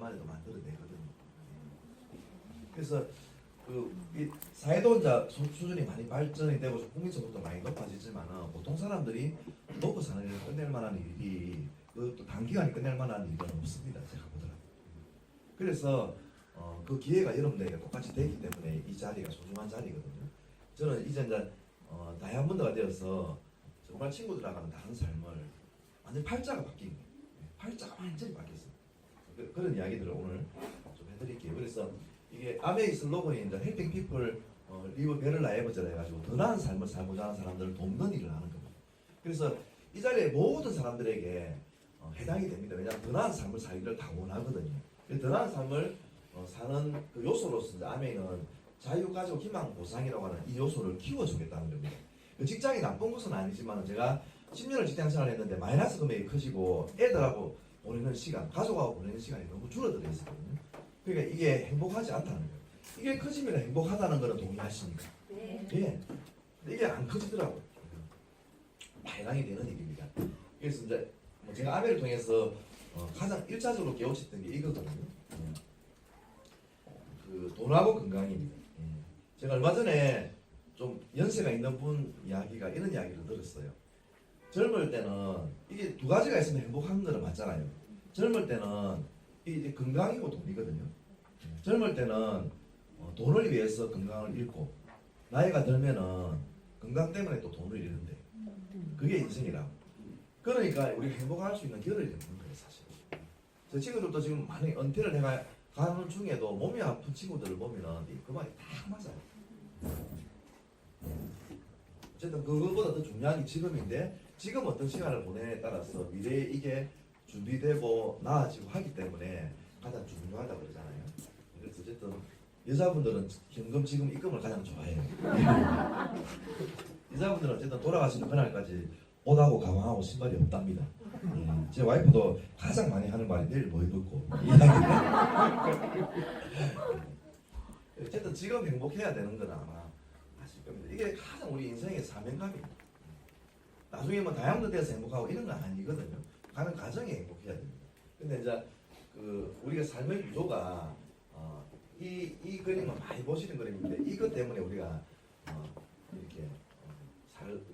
만에도 만들어내거든요. 그래서 이 사회도원자 수준이 많이 발전이 되고 국민소득도 많이 높아지지만 보통 사람들이 먹고 사는 일을 끝낼 만한 일이 또 단기간에 끝낼 만한 일은 없습니다. 제가 보더라고요. 그래서 그 기회가 여러분들에게 똑같이 되기 때문에 이 자리가 소중한 자리거든요. 저는 이제 다이아몬드가 되어서 정말 친구들하고는 다른 삶을 완전 팔자가 바뀐 거예요. 팔자가 완전히 바뀌었어요. 그런 이야기들을 오늘 좀 해드릴게요. 그래서 이게 아메이 슬로건이 이제 헬핑 피플 리브 베를 라이브즈라 해가지고 더 나은 삶을 살고자 하는 사람들을 돕는 일을 하는 겁니다. 그래서 이 자리에 모든 사람들에게 해당이 됩니다. 왜냐하면 더 나은 삶을 살기를 다 원하거든요. 더 나은 삶을 사는 그 요소로서 아메이는 자유, 가족, 희망, 보상이라고 하는 이 요소를 키워주겠다는 겁니다. 직장이 나쁜 것은 아니지만 제가 10년을 직장 생활을 했는데 마이너스 금액이 커지고 애들하고 보내는 시간, 가족하고 보내는 시간이 너무 줄어들어 있었거든요. 그러니까 이게 행복하지 않다는 거예요. 이게 커지면 행복하다는 거는 동의하십니까? 네. 예. 근데 이게 안 커지더라고요. 해당이 되는 얘기입니다. 그래서 이제 제가 아메를 통해서 가장 1차적으로 깨우쳤던 게 이거거든요. 그 돈하고 건강입니다. 제가 얼마 전에 좀 연세가 있는 분 이야기가 이런 이야기를 들었어요. 젊을 때는 이게 두 가지가 있으면 행복한 거는 맞잖아요. 젊을 때는 이게 건강이고 돈이거든요. 젊을 때는 돈을 위해서 건강을 잃고 나이가 들면은 건강 때문에 또 돈을 잃는데 그게 인생이라고. 그러니까 우리가 행복할 수 있는 결을 잃는 거예요, 사실. 제 친구들도 지금 많이 은퇴를 해가 가는 중에도 몸이 아픈 친구들을 보면은 그 말이 다 맞아요. 어쨌든 그것보다 더 중요한 게 지금인데 지금 어떤 시간을 보내냐에 따라서 미래에 이게 준비되고 나아지고 하기 때문에 가장 중요하다고 그러잖아요. 그래서 어쨌든 여자분들은 현금 지금 입금을 가장 좋아해요. 여자분들은 어쨌든 돌아가시는 그날까지 옷하고 가방하고 신발이 없답니다. 제 와이프도 가장 많이 하는 말이 내일 뭐 입을고 어쨌든 지금 행복해야 되는 건 아마 아실 겁니다. 이게 가장 우리 인생의 사명감입니다. 나중에 뭐 다이아몬드 돼서 행복하고 이런 건 아니거든요. 가는 과정이 행복해야 됩니다. 근데 이제 우리가 삶의 구조가 이 그림은 많이 보시는 그림인데 이것 때문에 우리가 이렇게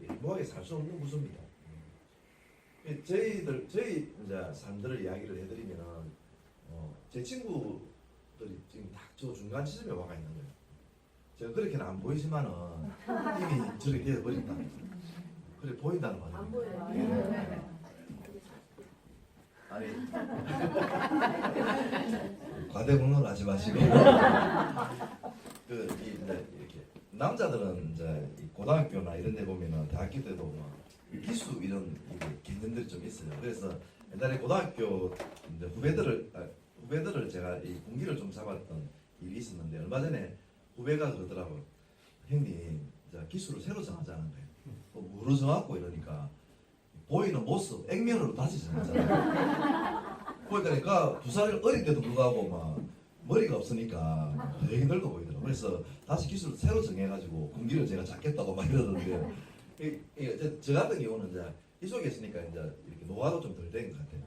행복하게 살 수 없는 구조입니다. 저희 이제 삶들을 이야기를 해드리면은 제 친구들이 지금 딱 저 중간 지점에 와가 있는 거예요. 제가 그렇게는 안 보이지만은 이미 저렇게 되어버린다. 그래 보인다는 말이에요. 안 보여요. 예. 아니 과대공론 하지 마시고 이렇게 남자들은 이제 고등학교나 이런 데 보면은 대학교 때도 뭐 기수 이런 개념들이 좀 있어요. 그래서 옛날에 고등학교 이제 후배들을 제가 이 공기를 좀 잡았던 일이 있었는데 얼마 전에 후배가 그러더라고요. 형님 이제 기수를 새로 정하자는 거예요. 뭐로 정하고 이러니까 보이는 모습, 액면으로 다시 정하잖아요. 그러니까 두 살 어릴 때도 불구하고 막 머리가 없으니까 되게 늙어 보이더라고요. 그래서 다시 기술을 새로 정해가지고 공기를 제가 잡겠다고 막 이러던데 저 같은 경우는 이제 이쪽에 있으니까 이제 이렇게 노화도 좀 덜 된 것 같아요.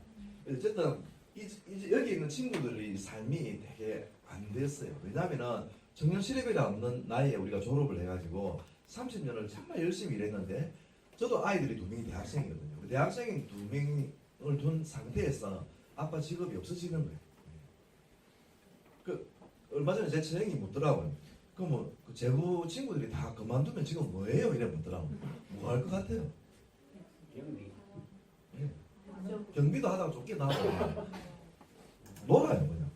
어쨌든 이제 여기 있는 친구들이 삶이 되게 안 됐어요. 왜냐하면은 청년 실업이라 없는 나이에 우리가 졸업을 해가지고 30년을 정말 열심히 일했는데 저도 아이들이 2명이 대학생이거든요. 그 대학생인 2명을 둔 상태에서 아빠 직업이 없어지는 거예요. 얼마 전에 제 처형이 묻더라고요. 그럼 그 제부 친구들이 다 그만두면 지금 뭐해요? 이래 묻더라고요. 뭐 할 것 같아요? 경비. 예. 경비도 하다가 쫓겨나고 놀아요 그냥.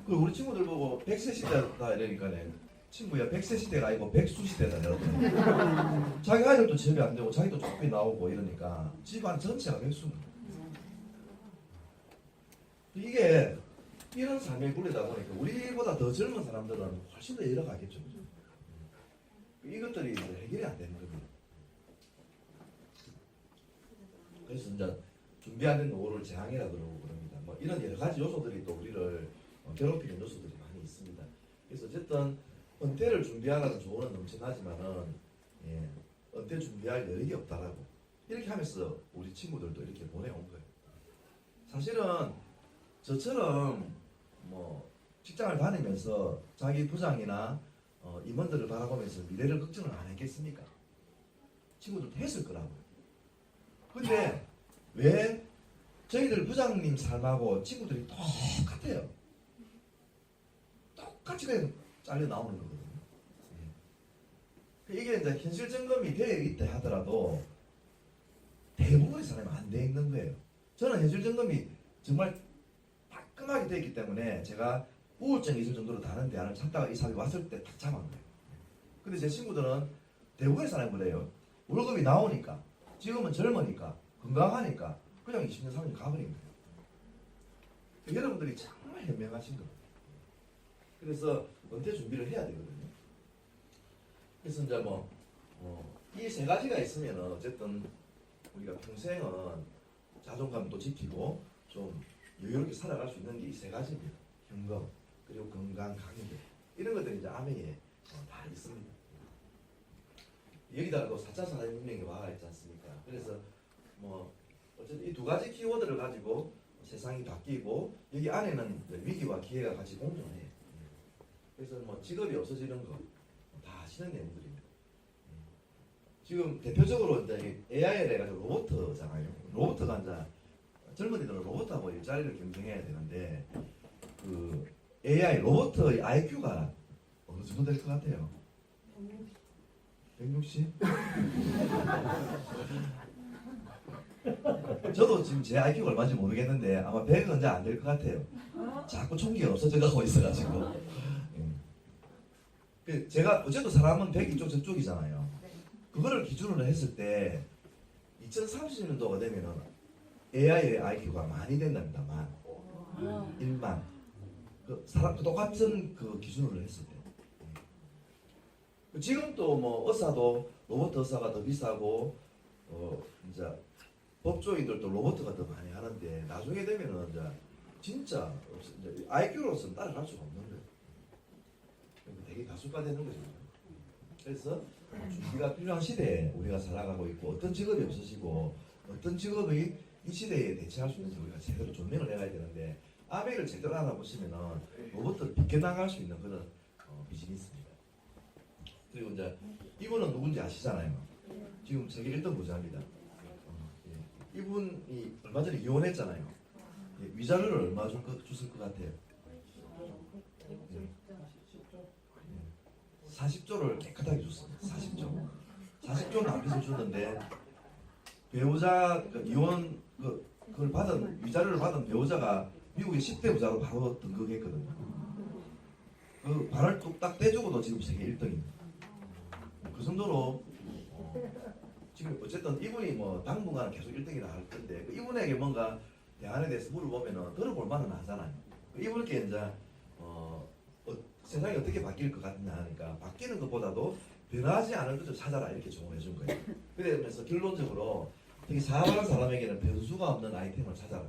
그리고 우리 친구들 보고 100세 시대다 이러니까네 친구야 100세 시대가 아니고 100수 시대다 이러더라고요. 자기 아이들도 집에 안 되고 자기도 쫓겨나오고 이러니까 집안 전체가 백수인 거예요. 이게 이런 삶에 굴리다 보니까 우리보다 더 젊은 사람들은 훨씬 더 잃어가겠죠. 이것들이 이제 해결이 안 되는 겁니다. 그래서 이제 준비 안 된 노후를 재앙이라 그러고 그럽니다. 뭐 이런 여러 가지 요소들이 또 우리를 괴롭히는 요소들이 많이 있습니다. 그래서 어쨌든 은퇴를 준비하라는 조언은 넘쳐나지만은 은퇴 준비할 여력이 없다라고 이렇게 하면서 우리 친구들도 이렇게 보내온 거예요. 사실은 저처럼 뭐 직장을 다니면서 자기 부장이나 임원들을 바라보면서 미래를 걱정을 안 했겠습니까? 친구들도 했을 거라고요. 근데 왜 저희들 부장님 삶하고 친구들이 똑같아요. 똑같이 그냥 잘려 나오는 거거든요. 이게 이제 현실 점검이 되어 있다 하더라도 대부분의 사람이 안 돼 있는 거예요. 저는 현실 점검이 정말 따끔하게 되어 있기 때문에 제가 우울증이 있을 정도로 다른 대안을 찾다가 이 사업이 왔을 때 딱 잡은 거예요. 근데 제 친구들은 대부분의 사람이 그래요. 월급이 나오니까, 지금은 젊으니까, 건강하니까 그냥 20년, 30년 가버린 거예요. 여러분들이 정말 현명하신 거예요. 그래서 은퇴 준비를 해야 되거든요. 그래서 이제 이 세 가지가 있으면 어쨌든 우리가 평생은 자존감도 지키고 좀 여유롭게 살아갈 수 있는 게 이 세 가지입니다. 현금, 그리고 건강, 강의들 이런 것들이 이제 아메에 다 있습니다. 여기다가 또 4차 산업혁명이 와가 있지 않습니까? 그래서 어쨌든 이 두 가지 키워드를 가지고 세상이 바뀌고 여기 안에는 위기와 기회가 같이 공존해요. 그래서 직업이 없어지는 거 다 아시는 내용들입니다. 지금 대표적으로 이제 AI를 해가지고 로봇잖아요. 로봇가 이제 젊은이들은 로봇하고 일자리를 경쟁해야 되는데 그 AI 로봇의 IQ가 어느 정도 될 것 같아요? 160? 저도 지금 제 IQ가 얼마인지 모르겠는데 아마 100은 이제 안 될 것 같아요. 자꾸 총기가 없어져 가고 있어가지고. 제가 어쨌든 사람은 100 이쪽 저쪽이잖아요. 그거를 기준으로 했을 때 2030년도가 되면은 AI의 IQ가 많이 된답니다. 1만. 그 사람 똑같은 그 기준으로 했을 때. 지금 또 의사도 로봇 의사가 더 비싸고 이제 법조인들도 로봇가 더 많이 하는데 나중에 되면은 이제 진짜 이제 IQ로서는 따라갈 수가 없는 거예요. 되게 가속화되는 거죠. 그래서 준비가 필요한 시대에 우리가 살아가고 있고 어떤 직업이 없어지고 어떤 직업이 이 시대에 대체할 수 있는지 우리가 제대로 조명을 해가야 되는데 아메를 제대로 알아보시면은 로봇을 비껴나갈 수 있는 그런 비즈니스입니다. 그리고 이제 이분은 누군지 아시잖아요. 지금 세계 1등 부자입니다. 이분이 얼마 전에 이혼했잖아요. 위자료를 얼마 줬을 것 같아요? 40조를 깨끗하게 줬습니다. 40조. 40조는 안 빚을 줬는데 배우자 이혼 그걸 받은 위자료를 받은 배우자가 미국의 10대 부자로 바로 등극했거든요. 그 발을 뚝딱 떼주고도 지금 세계 1등입니다. 그 정도로 지금 어쨌든 이분이 당분간 계속 1등이라 할 건데 이분에게 뭔가 대안에 대해서 물어보면은 들어볼 만은 하잖아요. 이분께 이제 세상이 어떻게 바뀔 것 같냐 하니까 바뀌는 것보다도 변하지 않을 것을 찾아라 이렇게 조언해 준 거예요. 그러면서 결론적으로 되게 사랑하는 사람에게는 변수가 없는 아이템을 찾아라.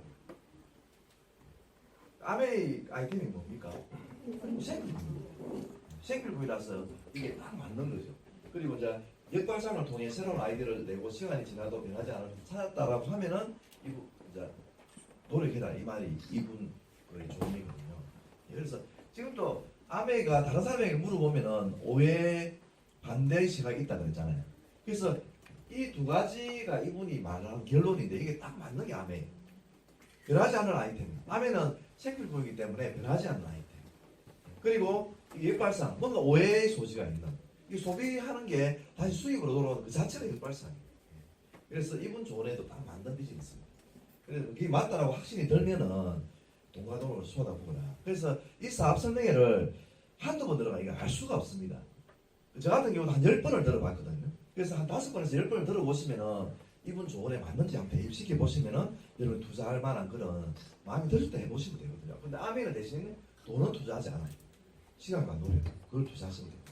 아메의 아이템이 뭡니까? 생필품이라서 이게 딱 맞는 거죠. 그리고 이제 역발상을 통해 새로운 아이디어를 내고 시간이 지나도 변하지 않을 것을 찾았다라고 하면은 이분 이제 노력해라 이 말이 이분의 조언이거든요. 그래서 지금 또 아메가 다른 사람에게 물어보면은 오해 반대의 시각이 있다 그랬잖아요. 그래서 이 두 가지가 이분이 말하는 결론인데 이게 딱 맞는 게 아메예요. 변하지 않는 아이템. 아메는 생필품이기 때문에 변하지 않는 아이템. 그리고 이 역발상 뭔가 오해의 소지가 있는. 이 소비하는 게 다시 수익으로 돌아오는 그 자체가 역발상이에요. 그래서 이분 조언에도 딱 맞는 비즈니스입니다. 그래서 그게 맞다라고 확신이 들면은 돈과 돈을 쏟아부어라. 그래서 이 사업 설명회를 한두 번 들어가 이거 알 수가 없습니다. 저 같은 경우는 한 10번을 들어봤거든요. 그래서 한 5번에서 10번을 들어보시면은 이분 조언에 맞는지 한번 대입시켜 보시면은 여러분 투자할 만한 그런 마음이 들 때 해보시면 되거든요. 근데 아메는 대신 돈은 투자하지 않아요. 시간과 노력 그걸 투자하시면 되거든요.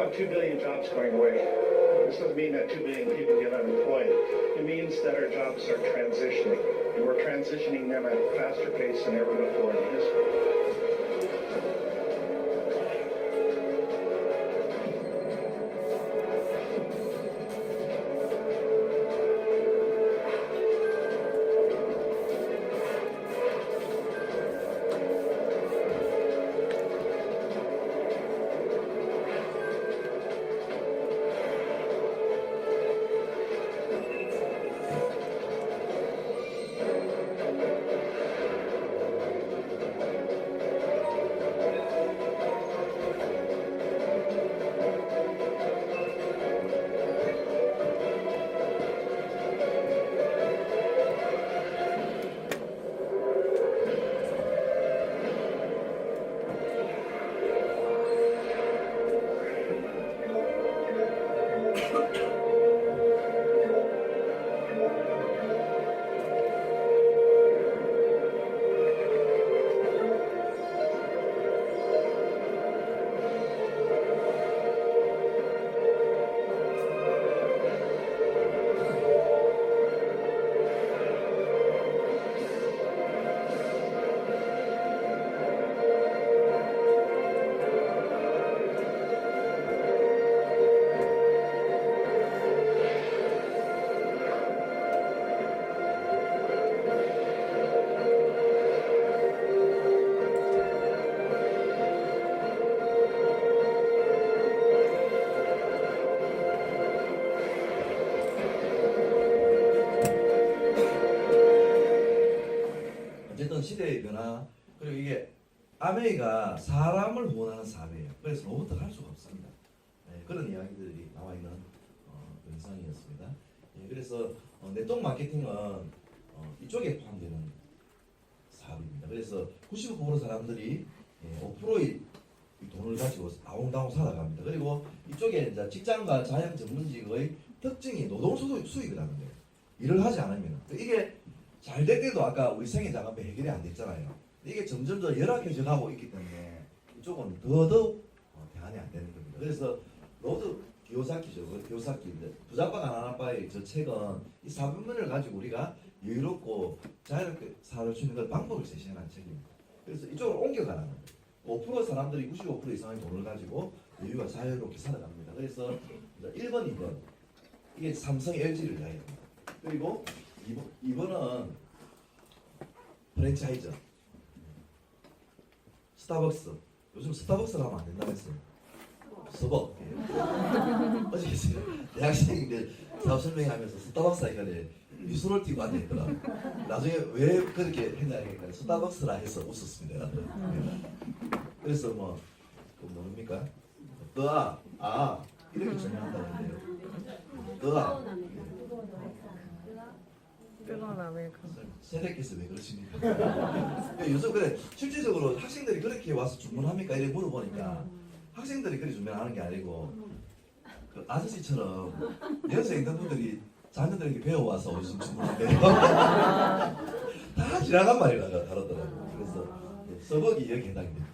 about 2 billion jobs going away. This doesn't mean that 2 billion people get unemployed. It means that our jobs are transitioning, and we're transitioning them at a faster pace than ever before in history. 어쨌든 시대의 변화 그리고 이게 아메이가 사람을 후원하는 사회예요. 그래서 로봇을 할 수가 없습니다. 그런 이야기들이 나와 있는 영상이었습니다. 그래서 네트워크 마케팅은 이쪽에 포함되는 사업입니다. 그래서 99% 사람들이 5%의 돈을 가지고 아웅다웅 살아갑니다. 그리고 이쪽에 이제 직장과 자영 전문직의 특징이 노동소득 수익이라는 거예요. 일을 하지 않으면 이게 잘 될 때도 아까 우리 생애 작업이 해결이 안 됐잖아요. 이게 점점 더 열악해져 가고 있기 때문에 이쪽은 더더욱 대안이 안 되는 겁니다. 그래서 로드 기요사키죠. 기요사키 부자빠 가난한 아빠의 저 책은 이 4분면을 가지고 우리가 여유롭고 자유롭게 살 수 있는 그 방법을 제시하는 책입니다. 그래서 이쪽으로 옮겨가는 거예요. 5% 사람들이 95% 이상의 돈을 가지고 여유와 자유롭게 살아갑니다. 그래서 1번, 2번 이게 삼성, LG를 이야기합니다. 그리고 2번은 프랜차이즈 스타벅스. 요즘 스타벅스 가면 안 된다고 했어요. 서버. 어제 대학생인데 사업 설명하면서 스타벅스 하니까 미소를 띄고 앉아있더라. 나중에 왜 그렇게 했냐 하니까 스타벅스라 해서 웃었습니다. 그래서 뭡니까? 이렇게 설명한다는데요. 뜨거운 아메리카노. 세대께서 왜 그러십니까? 요즘 그래 실질적으로 학생들이 그렇게 와서 주문합니까? 이렇게 물어보니까 학생들이 그렇게 주문하는 게 아니고 그 아저씨처럼 연세 있는 분들이 자녀들에게 배워와서 요즘 주문한대요. 다 지나간 말이라 다르더라고요. 그래서 서버기 여기 해당됩니다.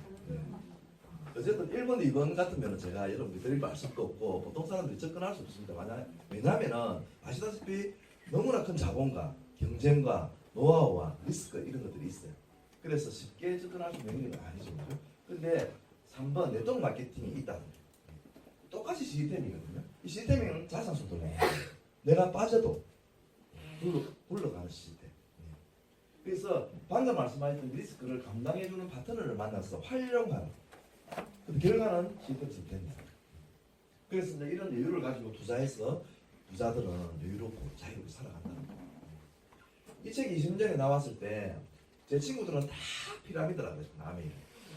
어쨌든 1번, 2번 같으면 제가 여러분들 드릴 말씀도 없고 보통 사람들이 접근할 수 없습니다. 왜냐하면 아시다시피 너무나 큰 자본과 경쟁과 노하우와 리스크 이런 것들이 있어요. 그래서 쉽게 접근할 수 있는 건 아니죠. 그런데 3번 네트워크 마케팅이 있다는 거예요. 똑같이 시스템이거든요. 이 시스템은 자산 소통이에요. 내가 빠져도 굴러가는 시스템. 그래서 방금 말씀하셨던 리스크를 감당해주는 파트너를 만나서 활용하는 그 결과는 시스템 선택입니다. 그래서 이제 이런 여유를 가지고 투자해서 부자들은 여유롭고 자유롭게 살아간다는 거예요. 이 책이 20년 전에 나왔을 때 제 친구들은 다 피라미드라고 했어요. 남이.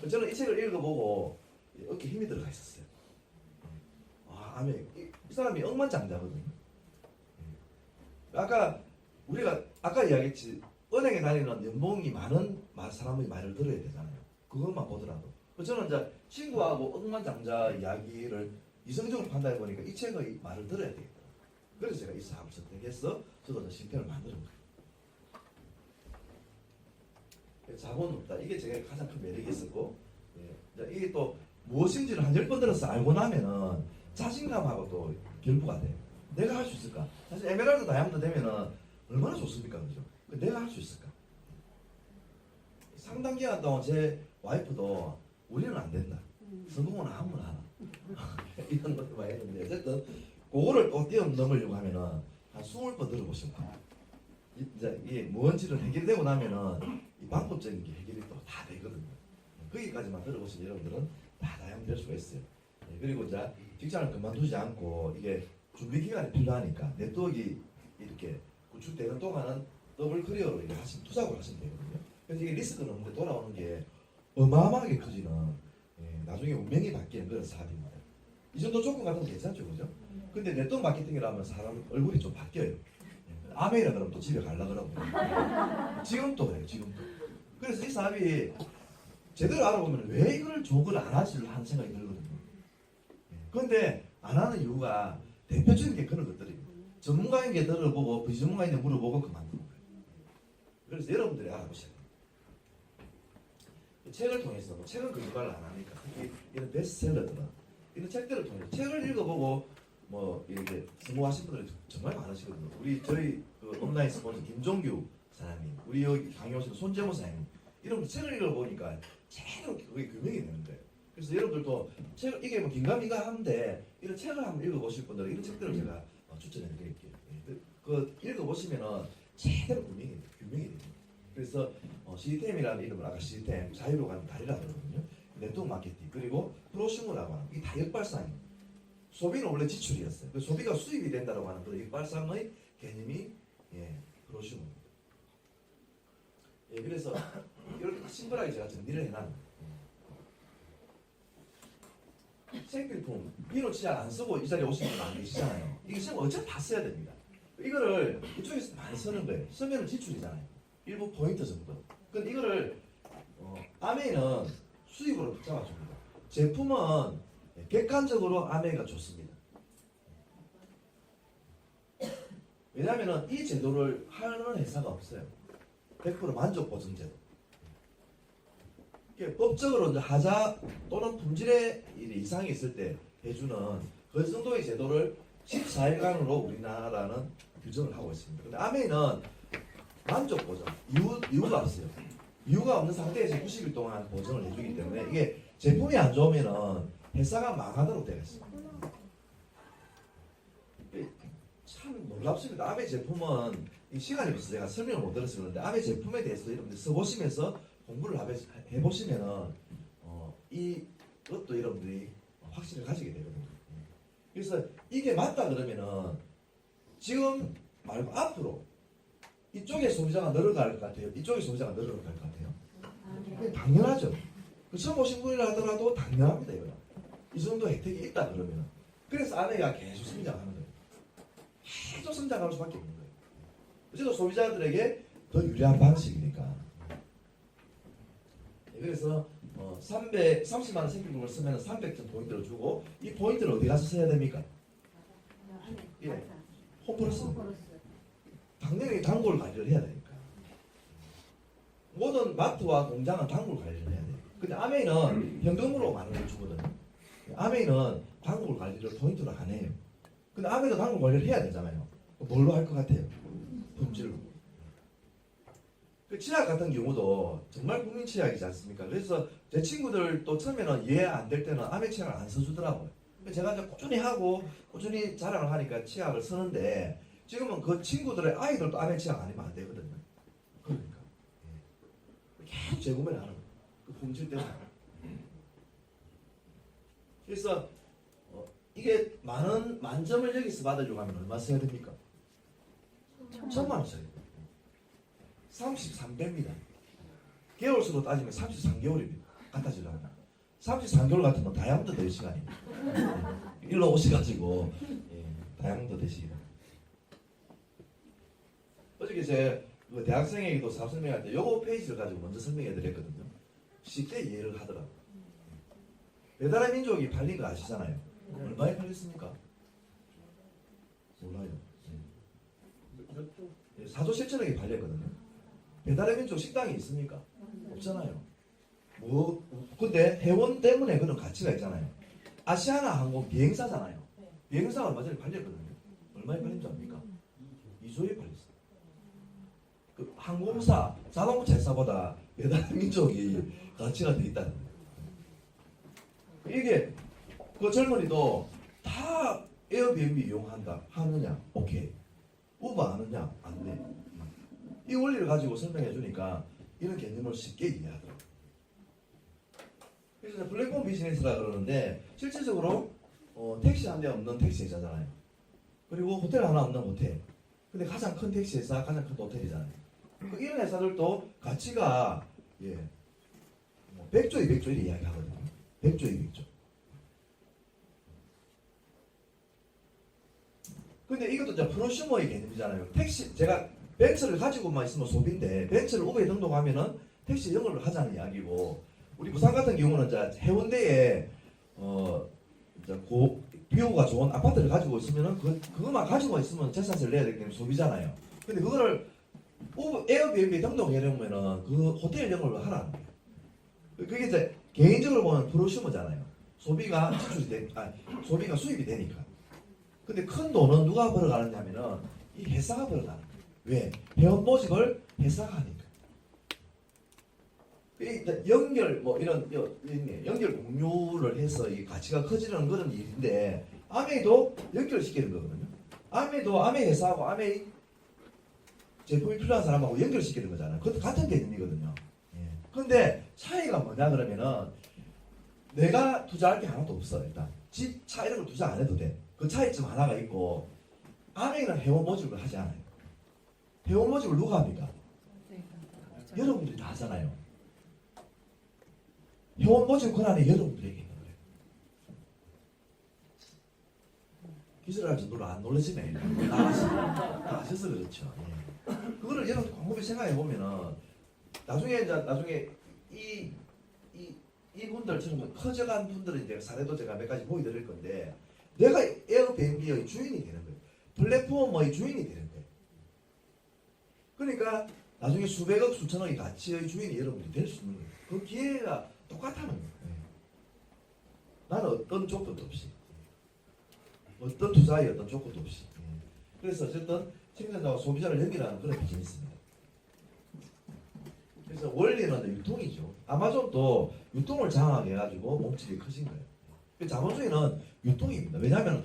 저는 이 책을 읽어보고 어깨에 힘이 들어가 있었어요. 이 사람이 억만장자거든요. 우리가 아까 이야기했지 은행에 다니는 연봉이 많은 사람의 말을 들어야 되잖아요. 그것만 보더라도. 저는 이제 친구하고 억만장자 이야기를 이성적으로 판단해 보니까 이 책의 말을 들어야 되겠다. 그래서 제가 이 사업을 선택해서 저도 실패를 만드는 거예요. 자본 없다. 이게 제가 가장 큰 매력이 있었고, 이게 또 무엇인지를 한 10번 들어서 알고 나면은 자신감하고 또 결부가 돼. 내가 할 수 있을까? 사실 에메랄드 다이아몬드 되면은 얼마나 좋습니까, 그죠? 내가 할 수 있을까? 상당 기간 동안 제 와이프도 우리는 안 된다. 성공은 아무나 하나. 이런 것도 많이 했는데 어쨌든 그거를 또 뛰어넘으려고 하면은 한 20번 들어보시면 이제 이게 뭔지를 해결되고 나면은 이 방법적인 게 해결이 또 다 되거든요. 거기까지만 들어보시면 여러분들은 다 다양될 수가 있어요. 그리고 이제 직장을 그만두지 않고 이게 준비 기간이 필요하니까 네트워크 이렇게 구축되는 동안은 더블 커리어로 이렇게 투잡을 하시면 되거든요. 그래서 이게 리스크는 없는데 돌아오는 게 어마어마하게 커지는 나중에 운명이 바뀌는 그런 사업입니다. 이 정도 조건 같으면 괜찮죠, 그죠? 근데 네트워크 마케팅이라면 사람 얼굴이 좀 바뀌어요. 아메이라 그러면 또 집에 가려고 그러고 지금도 그래요, 지금도. 그래서 이 사업이 제대로 알아보면 왜 이걸 조걸 안 하지 하는 생각이 들거든요. 그런데 안 하는 이유가 대표적인 게 그런 것들이에요. 전문가에게 들어보고 비전문가에게 물어보고 그만두는 거예요. 그래서 여러분들이 알아보셔야 돼요. 책을 통해서 책은 그거를 안 하니까 특히 이런 베스트셀러들은 이런 책들을 통해서 책을 읽어보고 뭐 이렇게 성공하신 분들이 정말 많으시거든요. 저희 그 온라인 스폰서 김종규 사장님, 우리 여기 강의 오시는 손재모 사장님 이런 분 책을 읽어보니까 제대로 그게 규명이 되는 거예요. 그래서 여러분들도 책을 이게 뭐 긴가민가 하는데 이런 책을 한번 읽어보실 분들은 이런 책들을 제가 추천해드릴게요. 그 읽어보시면은 제대로 규명이 됩니다. 그래서 시스템이라는 이름을 아까 시스템 자유로 가는 다리라고 그러거든요. 네트워크 마케팅 그리고 프로슈머라고 하는 이게 다 역발상이에요. 소비는 원래 지출이었어요. 그 소비가 수입이 된다고 하는 그 역발상의 개념이 프로슈머입니다. 그래서 이렇게 심플하게 제가 정리를 해놨는데 생필품 비누 진짜 안 쓰고 이 자리에 오시는 분 안 계시잖아요. 이게 지금 어차피 다 써야 됩니다. 이거를 이쪽에서 많이 쓰는 거예요. 쓰면 지출이잖아요. 일부 포인트 정도. 근데 이거를 아메이는 수입으로 잡아줍니다. 제품은 객관적으로 아메이가 좋습니다. 왜냐하면 이 제도를 하는 회사가 없어요. 100% 만족 보증 제도. 법적으로 이제 하자 또는 품질의 이상이 있을 때 해주는 그 정도의 제도를 14일간으로 우리나라는 규정을 하고 있습니다. 근데 아메이는 만족 보증 이유가 없어요. 이유가 없는 상태에서 90일 동안 보증을 해주기 때문에 이게 제품이 안 좋으면은 회사가 망하도록 되어 있습니다. 참 놀랍습니다. 아메 제품은 이 시간이 없어서 제가 설명을 못 드려서 그런데 아메 제품에 대해서 여러분들 써보시면서 공부를 해보시면은 이것도 여러분들이 확신을 가지게 되거든요. 그래서 이게 맞다 그러면은 지금 말고 앞으로 이쪽에 소비자가 늘어갈 것 같아요. 이쪽에 소비자가 늘어갈 것 같아요. 그게 당연하죠. 그 처음 오신 분이라 하더라도 당연합니다. 이거. 이 정도 혜택이 있다 그러면. 그래서 아내가 계속 성장하는 거예요. 계속 성장할 수밖에 없는 거예요. 어쨌든 소비자들에게 더 유리한 방식이니까. 그래서 330만 원 생필품을 쓰면 300점 포인트를 주고 이 포인트를 어디 가서 써야 됩니까? 예, 홈플러스. 당연히 단골 관리를 해야 되니까. 모든 마트와 공장은 단골 관리를 해야 돼요. 근데 아메이는 현금으로 많은 걸 주거든요. 아메이는 단골 관리를 포인트로 안 해요. 근데 아메이도 단골 관리를 해야 되잖아요. 뭘로 할 것 같아요? 품질로. 그 치약 같은 경우도 정말 국민 치약이지 않습니까? 그래서 제 친구들도 처음에는 이해 안 될 때는 아메 치약을 안 써주더라고요. 제가 이제 꾸준히 하고 꾸준히 자랑을 하니까 치약을 쓰는데 지금은 그 친구들의 아이들도 아메 치약 아니면 안 되거든요. 그러니까 계속 재구매를 하는 거예요. 그 품질 때문에. 그래서 이게 만점을 여기서 받으려고 하면 얼마 써야 됩니까? 1,000만 원 써야 돼요. 33배입니다. 개월수로 따지면 33개월입니다. 갖다 주려면. 33개월 같으면 다이아몬드 될 시간입니다. 일로 오셔가지고 다이아몬드 되시기 바랍니다. 어저께 제 대학생에게도 사업 설명할 때 요거 페이지를 가지고 먼저 설명해 드렸거든요. 쉽게 이해를 하더라고요. 배달의 민족이 팔린 거 아시잖아요. 얼마에 팔렸습니까? 몰라요. 4조 7천억이 팔렸거든요. 배달의 민족 식당이 있습니까? 없잖아요. 근데 회원 때문에 그런 가치가 있잖아요. 아시아나 항공 비행사잖아요. 비행사가 얼마 전에 팔렸거든요. 얼마에 팔린 줄 압니까? 2조에 팔렸어요. 그 항공사, 자동차 회사보다 배달민족이 가치가 돼 있다는 거예요. 이게 그 젊은이도 다 에어비앤비 이용한다 하느냐? 오케이. 우버 하느냐? 안 돼. 이 원리를 가지고 설명해 주니까 이런 개념을 쉽게 이해하더라고요. 그래서 플랫폼 비즈니스라 그러는데 실질적으로 택시 한 대 없는 택시 회사잖아요. 그리고 호텔 하나 없는 호텔. 근데 가장 큰 택시 회사, 가장 큰 호텔이잖아요. 이런 회사들도 가치가 100조, 200조 이렇게 이야기하거든요. 100조, 200조. 근데 이것도 이제 프로슈머의 개념이잖아요. 택시, 제가 벤츠를 가지고만 있으면 소비인데, 벤츠를 우버에 등록하면은 택시 영업을 하자는 이야기고, 우리 부산 같은 경우는 이제 해운대에, 이제 비용가 좋은 아파트를 가지고 있으면은 그것만 가지고 있으면 재산세를 내야 되기 때문에 소비잖아요. 근데 그거를 에어비앤비 등록하려면은 그 호텔 영업을 하라는 거예요. 그게 이제 개인적으로 보면 프로슈머잖아요. 소비가 소비가 수입이 되니까. 근데 큰 돈은 누가 벌어가느냐면은 이 회사가 벌어가는 거예요. 왜? 회원 모집을 회사가 하니까. 연결 이런 연결 공유를 해서 이 가치가 커지는 그런 일인데 아메이도 연결시키는 거거든요. 아메이도 아메 회사하고 아메 제품이 필요한 사람하고 연결시키는 거잖아요. 그것도 같은 개념이거든요. 근데 차이가 뭐냐 그러면은 내가 투자할 게 하나도 없어. 일단 집, 차 이런 걸 투자 안 해도 돼. 그 차이점 하나가 있고 아메이는 회원 모집을 하지 않아요. 회원 모집을 누가 합니까? 여러분들이 다 하잖아요. 회원 모집 권한이 여러분들에게 있는 거예요. 기술할 정도로 안 놀라시네. 나가셔서 그렇죠. 그거를 여러분 곰곰이 생각해 보면은 나중에 이 분들처럼 커져간 분들은 이제 사례도 제가 몇 가지 보여드릴 건데 내가 에어비앤비의 주인이 되는 거예요. 플랫폼의 주인이 되는 거예요. 그러니까 나중에 수백억 수천억의 가치의 주인이 여러분들이 될 수 있는 거예요. 그 기회가 똑같다는 거예요. 나는 어떤 조건도 없이 어떤 투자의 어떤 조건도 없이 그래서 어쨌든 생산자와 소비자를 연결하는 그런 비즈니스입니다. 그래서 원리는 유통이죠. 아마존도 유통을 장악해 가지고 몸집이 커진 거예요. 자본주의는 유통입니다. 왜냐하면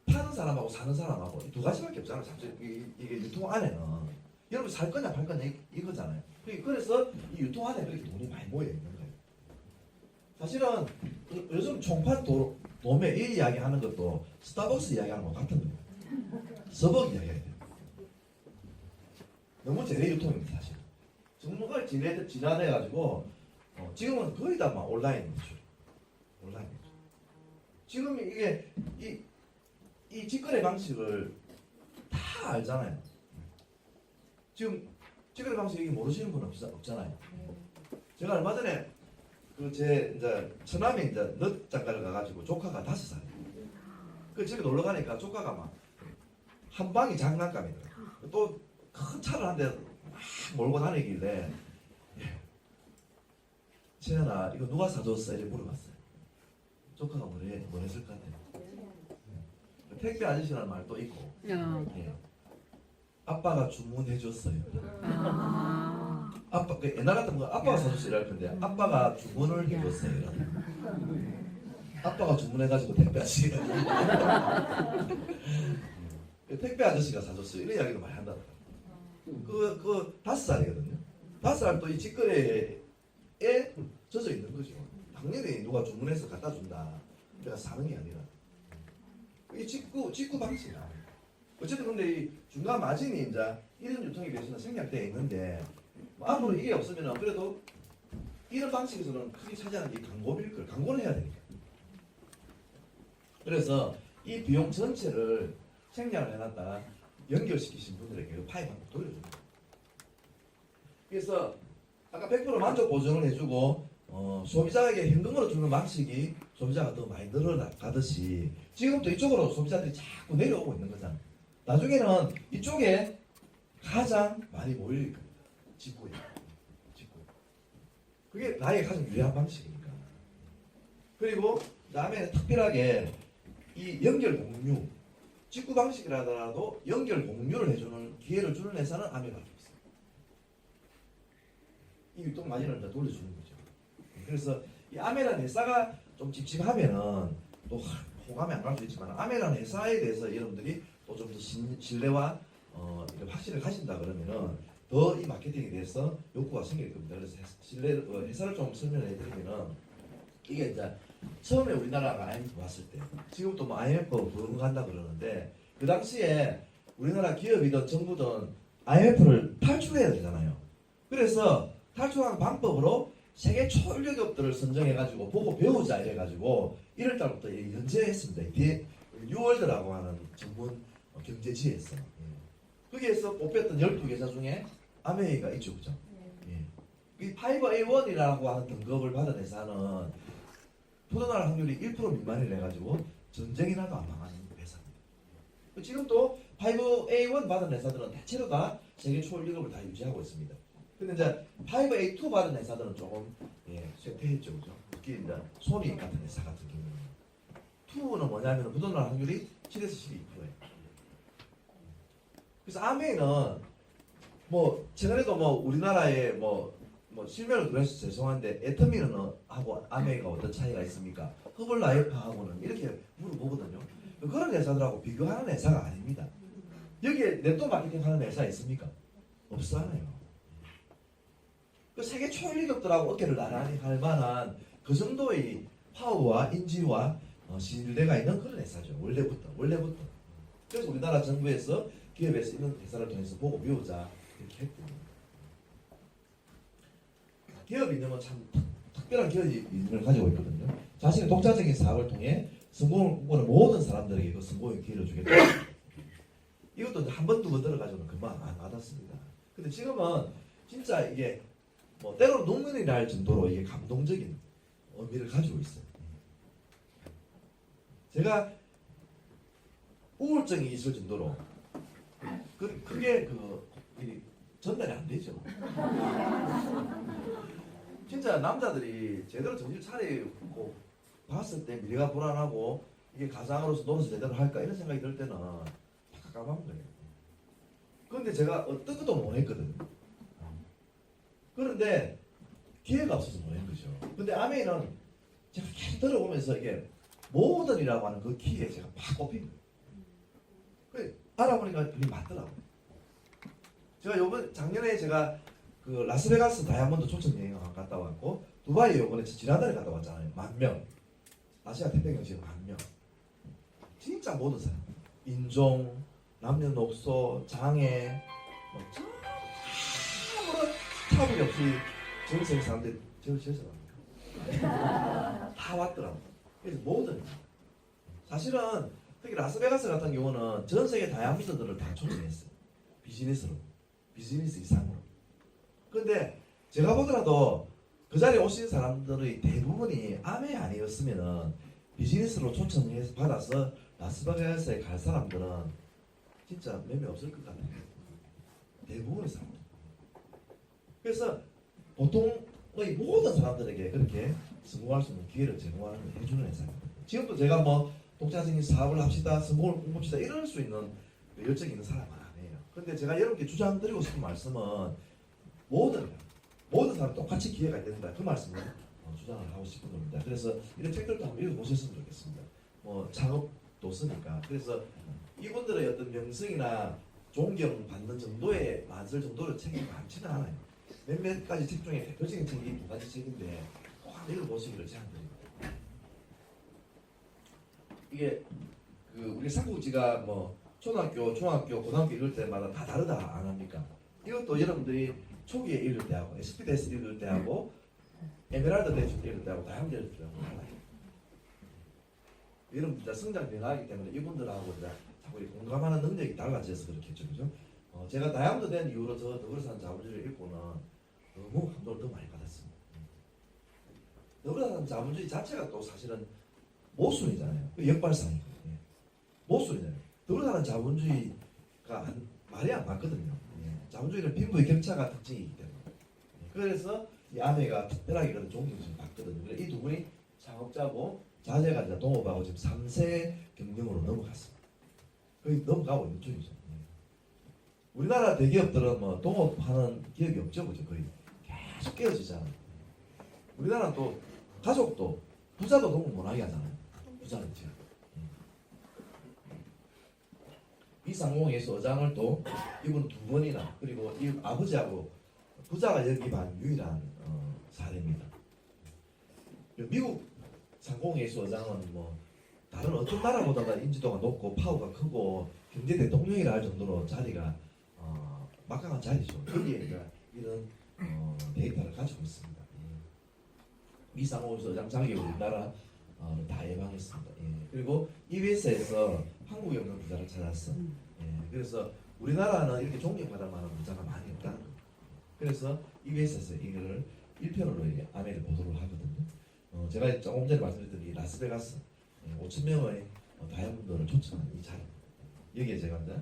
파는 사람하고 사는 사람하고 두 가지밖에 없잖아요. 이게 유통 안에는 여러분 살 거냐 팔 거냐 이거잖아요. 그래서 이 유통 안에 그렇게 돈이 많이 모여 있는 거예요. 사실은 요즘 총판 도매 이 이야기하는 것도 스타벅스 이야기하는 거 같은 거예요. 서벅 이야기해야 돼요. 너무 재래 유통입니다 사실. 정말 지난해가지고 지금은 거의 다 막 온라인 매출. 온라인 매출. 지금 이게 이 직거래 방식을 다 알잖아요. 지금 직거래 방식 이게 모르시는 분 없잖아요. 제가 얼마 전에 제 이제 처남에 이제 넛 장가를 가가지고 조카가 5살이에요. 그 집에 놀러 가니까 조카가 막 한 방이 장난감이더라고요. 또 큰 차를 한 대 막 몰고 다니길래 채연아 이거 누가 사줬어? 이렇게 물어봤어요. 조카가 뭐랬을 것 같아요? 택배 아저씨라는 말도 있고 아빠가 주문해줬어요. 아빠 옛날 같은 거 아빠가 사줬어 이럴 텐데 아빠가 주문을 해줬어요. 아빠가 주문해가지고 택배 아저씨가 택배 아저씨가 사줬어요. 이런 이야기를 많이 한다더라고요. 그 5살이거든요. 5살 또 이 직거래에 젖어 있는 거죠. 당연히 누가 주문해서 갖다 준다. 내가 사는 게 아니라 이 직구 방식이야. 어쨌든 근데 이 중간 마진이 이제 이런 유통에 비해서는 생략되어 있는데 앞으로 이게 없으면 그래도 이런 방식에서는 크게 차지하는 게 광고비일 걸. 광고를 해야 되니까. 그래서 이 비용 전체를 생략을 해놨다가 연결시키신 분들에게 파이브 한번 돌려줍니다. 그래서 아까 100% 만족 보증을 해주고 소비자에게 현금으로 주는 방식이 소비자가 더 많이 늘어나가듯이 지금도 이쪽으로 소비자들이 자꾸 내려오고 있는 거잖아요. 나중에는 이쪽에 가장 많이 모일 겁니다. 직구에. 그게 나에게 가장 유리한 방식이니까. 그리고 다음에 특별하게 이 연결 공유, 직구 방식이라더라도 연결 공유를 해주는 기회를 주는 회사는 아메가가 있어요. 이 유통 마진을 이제 돌려주는 거죠. 그래서 이 아메라는 회사가 좀 찝찝하면은 또 호감이 안 갈 수 있지만 아메라는 회사에 대해서 여러분들이 또 좀 더 신뢰와 이런 확신을 가진다 그러면은 더 이 마케팅에 대해서 욕구가 생길 겁니다. 그래서 회사를 좀 설명해 드리면은 이게 이제 처음에 우리나라가 IMF 왔을 때 지금도 뭐 IMF 부흥한다 그러는데 그 당시에 우리나라 기업이든 정부든 IMF를 탈출해야 되잖아요. 그래서 탈출하는 방법으로 세계 초일류 기업들을 선정해가지고 보고 배우자 이래가지고 1월달부터 연재했습니다. 뉴월드라고 하는 전문 경제지에서 거기에서 뽑혔던 12개사 중에 아메이가 있죠, 그죠? 이 5A1이라고 하는 등급을 받은 회사는 토론할 확률이 1% 미만이래가지고 전쟁이 나도 안 망하는 회사입니다. 지금도 5A1 받은 회사들은 대체로 다 세계 초일류급을 다 유지하고 있습니다. 근데 이제 5A2 받은 회사들은 조금 쇠퇴했죠, 그죠? 특히 이제 소니 같은 회사 같은 경우는 2는 뭐냐면 부도날 확률이 7에서 12%예요. 그래서 아메이는 뭐 최근에도 뭐 우리나라에 뭐 실명을 그래서 죄송한데 애터미는 하고 아메이가 어떤 차이가 있습니까? 허블라이프하고는 이렇게 물어보거든요. 그런 회사들하고 비교하는 회사가 아닙니다. 여기에 네트워크 마케팅 하는 회사 있습니까? 없어요. 그 세계 초일류급들하고 어깨를 나란히 할 만한 그 정도의 파워와 인지와 신뢰가 있는 그런 회사죠. 원래부터. 그래서 우리나라 정부에서 기업에서 있는 회사를 통해서 보고 배우자 이렇게 했거든요. 기업 이념은 참 특별한 기업 이념을 가지고 있거든요. 자신의 독자적인 사업을 통해 성공을 꿈꾸는 모든 사람들에게 그 성공의 기회를 주겠다. 이것도 한 번, 두 번 들어가지고는 금방 안 와닿습니다. 근데 지금은 진짜 이게 뭐 때로는 눈물이 날 정도로 이게 감동적인 의미를 가지고 있어요. 제가 우울증이 있을 정도로 그게 전달이 안 되죠. 진짜 남자들이 제대로 정신 차리고 봤을 때 미래가 불안하고 이게 가장으로서 노릇을 제대로 할까 이런 생각이 들 때는 깜깜한 거예요. 그런데 제가 어떤 것도 못 했거든요. 그런데 기회가 없어서 못 한 거죠. 근데 아메이는 제가 계속 들어보면서 이게 모던이라고 하는 그 키에 제가 팍 꼽힌 거예요. 그 알아보니까 그게 맞더라고요. 제가 작년에 제가 그 라스베가스 다이아몬드 초청 여행을 갔다 왔고 두바이 요번에 지난달에 갔다 왔잖아요. 10,000명. 아시아 태평양 지금 10,000명. 진짜 모든 사람. 인종, 남녀노소, 장애, 아무런 차별이 없이 전 세계 사람들이 저를 제설합니다. 다 왔더라고요. 그래서 모든 사실은 특히 라스베가스 같은 경우는 전 세계 다이아몬드들을 다 초청했어요. 비즈니스 이상으로. 근데 제가 보더라도 그 자리에 오신 사람들의 대부분이 아메 아니었으면은 비즈니스로 초청해서 받아서 라스베가스에 갈 사람들은 진짜 몇 명 없을 것 같아요. 대부분의 사람들. 그래서 보통의 모든 사람들에게 그렇게 성공할 수 있는 기회를 해주는 회사입니다. 지금도 제가 뭐 독자적인 사업을 합시다, 성공을 꿈꿉시다 이럴 수 있는 열정이 있는 사람은 아니에요. 근데 제가 여러분께 주장드리고 싶은 말씀은 모든 사람 똑같이 기회가 된다 그 말씀을 주장을 하고 싶은 겁니다. 그래서 이런 책들도 한번 읽어보셨으면 좋겠습니다. 뭐 창업도 쓰니까. 그래서 이분들의 어떤 명성이나 존경받는 정도의 만설 정도의 책이 많지는 않아요. 몇몇 가지 책 중에 대표적인 책이 2가지 책인데 꼭 한번 읽어보시기를 제안드립니다. 이게 우리 삼국지가 뭐 초등학교, 중학교, 고등학교 읽을 때마다 다 다르다 안 합니까? 이것도 여러분들이 초기에 읽을 때하고 SPD 읽을 때하고 에메랄드 대출 읽을 때하고 다양한 읽을 때하고 달라요. 여러분 성장 변화하기 때문에 이분들하고 자꾸 공감하는 능력이 달라져서 그렇겠죠, 그죠? 제가 다이아몬드 된 이후로 저 더불어사는 자본주의를 읽고는 너무 감동을 더 많이 받았습니다. 더불어사는 자본주의 자체가 또 사실은 모순이잖아요. 역발상이거든요. 모순이잖아요. 더불어사는 자본주의가 말이 안 맞거든요. 자본주의는 빈부의 격차가 특징이기 때문에. 그래서 이 아내가 특별하게 그런 존경심을 받거든요. 이 두 분이 창업자고 자재가 이제 동업하고 지금 3세 경영으로 넘어갔습니다. 거의 넘어가고 있는 중이죠. 우리나라 대기업들은 뭐 동업하는 기업이 없죠, 그죠? 거의 계속 깨어지잖아요. 우리나라는 또 가족도 부자도 동업 못하게 하잖아요. 부자는 지금. 이상공에서 어장을 또 이분 2번이나 그리고 이 아버지하고 부자가 여기 반 유일한 사례입니다. 미국 상공회의소 어장은 뭐 다른 어떤 나라보다 인지도가 높고 파워가 크고 경제 대통령이라 할 정도로 자리가 막강한 자리죠. 여기에 이제 이런 데이터를 가지고 있습니다. 미 상공회의소 어장 자격을 우리나라 다 예방했습니다. 그리고 EBS에서 한국 연금 부자를 찾았어. 그래서 우리나라는 이렇게 존경받을 만한 부자가 많이 없다는 거예요. 그래서 EBS에서 이거를 1편으로 아메를 보도를 하거든요. 제가 조금 전에 말씀드렸던 이 라스베가스 5,000명의 다이아몬드를 초청한 이 자리, 여기에 제가 이제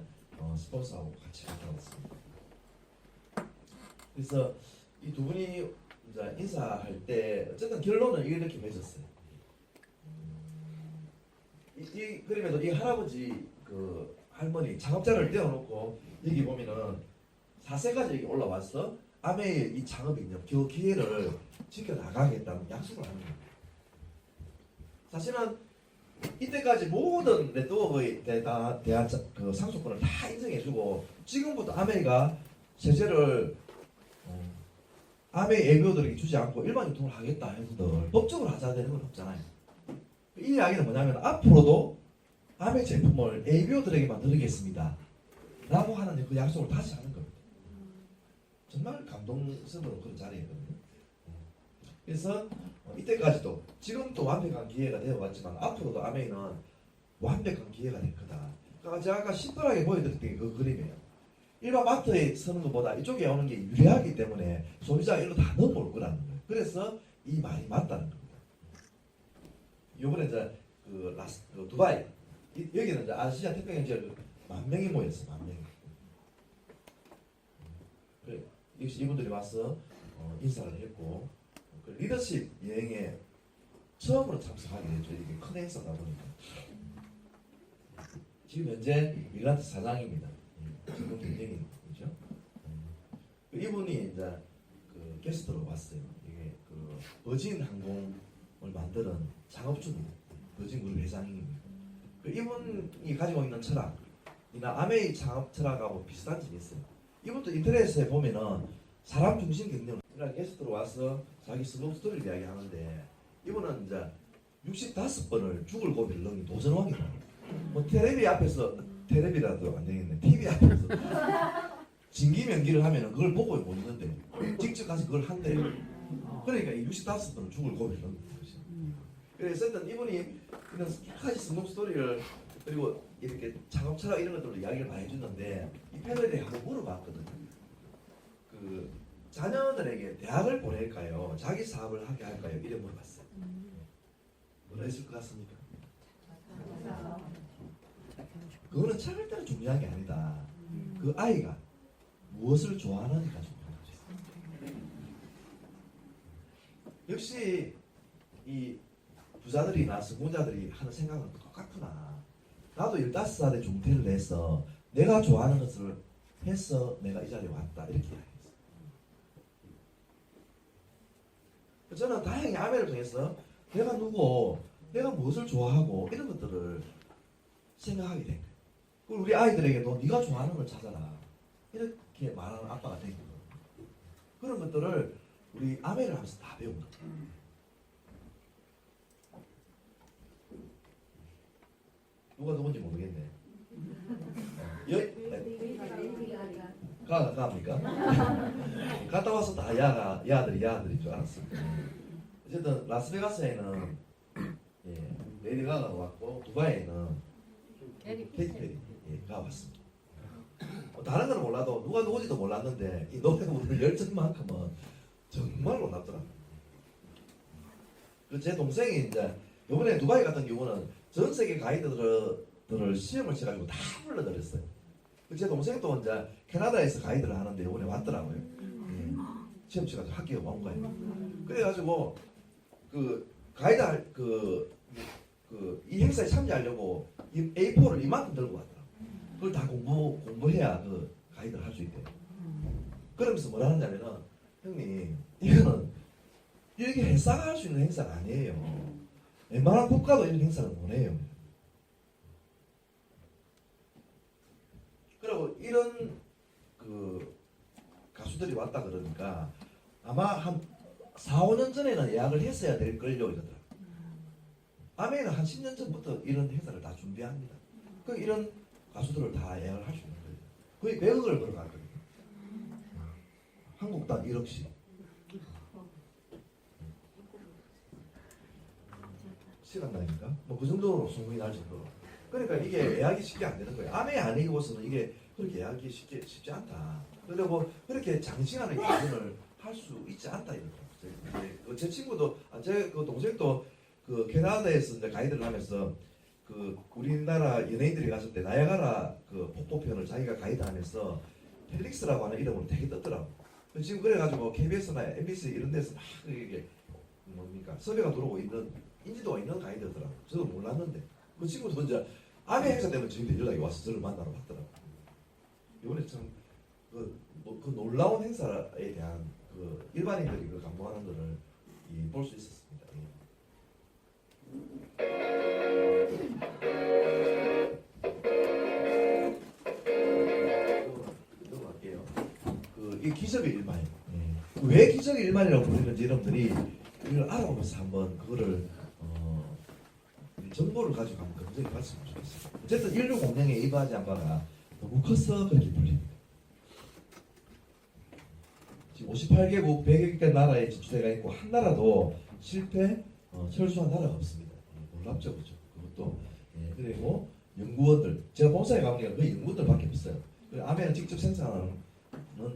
스폰서하고 같이 갔다 왔습니다. 그래서 이 2분이 이제 인사할 때 어쨌든 결론은 이렇게 맺었어요. 이 그림에도 이 할아버지 그 할머니 창업자를 떼어놓고 여기 보면은 4세까지 여기 올라와서 아메의 이 창업 이념, 그 기회를 지켜나가겠다는 약속을 하는 거예요. 사실은 이때까지 모든 네트워크의 대한 그 상속권을 다 인정해주고 지금부터 아메이가 세제를 아메이 애교들에게 주지 않고 일반 유통을 하겠다 해서들 법적으로 하자 되는 건 없잖아요. 이 이야기는 뭐냐면 앞으로도 아메이 제품을 애교들에게만 드리겠습니다 라고 하는 그 약속을 다시 하는 겁니다. 정말 감동스러운 그런 자리였거든요. 그래서 이때까지도 지금도 완벽한 기회가 되어왔지만 앞으로도 아메이는 완벽한 기회가 될 거다. 그러니까 제가 아까 심플하게 보여드렸던 게 그 그림이에요. 일반 마트에 서는 것보다 이쪽에 오는 게 유리하기 때문에 소비자가 일로 다 넘어올 거라는 거예요. 그래서 이 말이 맞다는 겁니다. 이번에 이제 그 두바이 여기는 이제 아시아 태평양 지역 10,000명이 모였어요. 10,000명이. 그래, 역시 이분들이 와서 인사를 했고 그 리더십 여행에 처음으로 참석하게 됐죠. 이게 큰 행사다 보니까. 지금 현재 밀란트 사장입니다. 지금 경쟁인이죠. 이분이 이제 그 게스트로 왔어요. 이게 그 버진 항공을 만드는 창업주입니다. 버진 그룹 회장입니다. 그 이분이 가지고 있는 철학이나 아메이 창업 철학하고 비슷한 점이 있어요. 이분도 인터넷에 보면은 사람 중심 경영, 그러니까 게스트로 와서 자기 슬로우 스토리를 이야기하는데 이분은 이제 65번을 죽을 고비를 넘긴 도전왕이다. 뭐 테레비 앞에서 테레비라도 안 되겠네. TV 앞에서 진기명기를 하면은 그걸 보고 못 있는데 직접 가서 그걸 한대요. 그러니까 이 65번을 죽을 고비를 넘긴 거지. 그래서 이분이 이런 여러 가지 슬로우 스토리를 그리고 이렇게 창업 철학 이런 것들로 이야기를 많이 해주는데 이 패널에 한번 물어봤거든요. 그 자녀들에게 대학을 보낼까요? 자기 사업을 하게 할까요? 이래 물어봤어요. 뭐라 했을 것 같습니까? 그거는 절대로 중요한 게 아니다. 그 아이가 무엇을 좋아하는지가 중요한 거죠. 역시 이 부자들이나 성공자들이 하는 생각은 똑같구나. 나도 15살에 중퇴를 해서 내가 좋아하는 것을 해서 내가 이 자리에 왔다. 이렇게 이야기했어요. 저는 다행히 아메를 통해서 내가 누구, 내가 무엇을 좋아하고 이런 것들을 생각하게 된 거예요. 그리고 우리 아이들에게도 네가 좋아하는 걸 찾아라. 이렇게 말하는 아빠가 된 거예요. 그런 것들을 우리 아메를 하면서 다 배운 거예요. 누가 누군지 모르겠네. 가합니까? 갔다 와서 다 야들인 줄 알았어요. 어쨌든 라스베가스에는 레이디 가가가 왔고 두바이에는 케이티 페리가 왔습니다. 다른 건 몰라도 누가 누군지도 몰랐는데 이 노래 부르는 열정만큼은 정말 놀랍더라고요. 제 동생이 이제 이번에 두바이 같은 경우는 전 세계 가이드들을 시험을 쳐가지고 다 불러들였어요. 제 동생도 이제 캐나다에서 가이드를 하는데 이번에 왔더라고요. 시험 쳐가지고 합격을 온 거예요. 그래가지고 그 가이드 그 이 행사에 참여하려고 이 A4를 이만큼 들고 왔더라. 그걸 다 공부해야 그 가이드를 할 수 있대요. 그러면서 뭐라 하냐면은 형님 이거는 이렇게 회사가 할 수 있는 행사가 아니에요. 웬만한 국가도 이런 행사를 못 해요. 그리고 이런 그 가수들이 왔다 그러니까 아마 한 4, 5년 전에는 예약을 했어야 될 걸요 이러더라. 아메는 한 10년 전부터 이런 행사를 다 준비합니다. 그 이런 가수들을 다 예약을 할 수 있는 거예요. 거의 100억을 벌어가거든요. 한국당 1억씩. 시간 나니까 뭐 그 정도로 소문이 날 정도로. 그러니까 이게 예약이 쉽게 안 되는 거예요. 아메 아니고서는 이게 그렇게 예약이 쉽지 않다. 그리고 그렇게 장시간의 공연을 할 수 있지 않다 이러더라고요. 제 친구도 제 그 동생도 그 캐나다에서 이제 가이드를 하면서 그 우리나라 연예인들이 갔을 때 나야가라 그 폭포편을 자기가 가이드하면서 펠릭스라고 하는 이름으로 되게 떴더라고. 지금 그래가지고 KBS나 MBC 이런 데서 막 이게 뭡니까 섭외가 들어오고 있는 인지도가 있는 가이드더라고. 저도 몰랐는데 그 친구도 먼저 아메 행사 때문에 저희한테 연락이 와서 저를 만나러 왔더라고. 이번에 참 그 놀라운 행사에 대한 그 일반인들이 그 감동하는 것을 볼 수 있었습니다. 넘어갈게요. 이 기적의 일만이에요. 왜 기적의 일만이라고 부르는지 여러분들이 이걸 알아보면서 한번 그거를 정보를 가지고 한번 검증해 봤으면 좋겠어요. 어쨌든 인류 공룡의 에이바지 암바가 너무 커서 그렇게 불립니다. 지금 58개국 100여 개 나라에 지주대가 있고 한 나라도 실패 철수한 나라가 없습니다. 놀랍죠, 그렇죠? 그것도 그리고 연구원들 제가 본사에 가보니까 거의 연구원들밖에 없어요. 아메는 직접 생산하는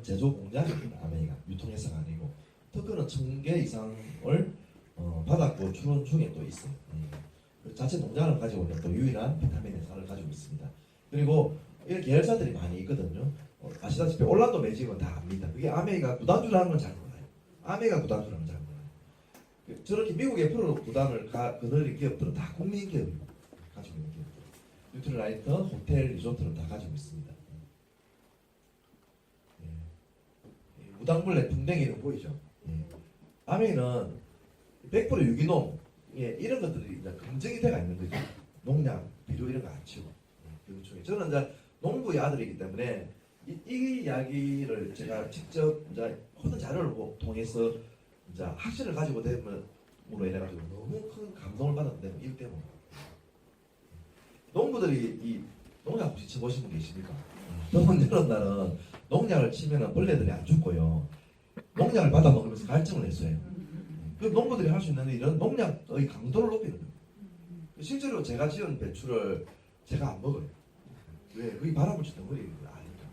제조 공장입니다. 아메가 유통회사가 아니고 특허는 1000개 이상을 받았고 출원 중에 또 있어요. 자체 농장을 가지고 있는 또 유일한 비타민 회사를 가지고 있습니다. 그리고 이런 계열사들이 많이 있거든요. 아시다시피 올란도 매직은 다 압니다. 그게 아메이가 구단주라는 건 잘 몰라요. 아메이가 구단주라는 건 잘 몰라요. 저렇게 미국의 프로 구단을 거느린 기업들은 다 국민 기업입니다. 가지고 있는 기업들. 뉴트럴라이터, 호텔, 리조트를 다 가지고 있습니다. 무당벌레 풍뎅이는 보이죠? 아메이는 100% 유기농 이런 것들이 이제 검증이 돼가 있는 거죠. 농약, 비료 이런 거 안 치고. 저는 이제 농부의 아들이기 때문에 이 이야기를 제가 직접 이제 모든 자료를 통해서 이제 확신을 가지고 됨으로 인해 가지고 너무 큰 감동을 받았는데 이것 때문에 농부들이 이 농약 혹시 쳐보신 분 계십니까? 더운 여름 날은 농약을 치면은 벌레들이 안 죽고요. 농약을 받아 먹으면서 갈증을 했어요. 그 농부들이 할 수 있는 일은 농약의 강도를 높이는 거예요. 실제로 제가 지은 배추를 제가 안 먹어요. 왜? 그게 바람을 쳤던 거리가 아니까.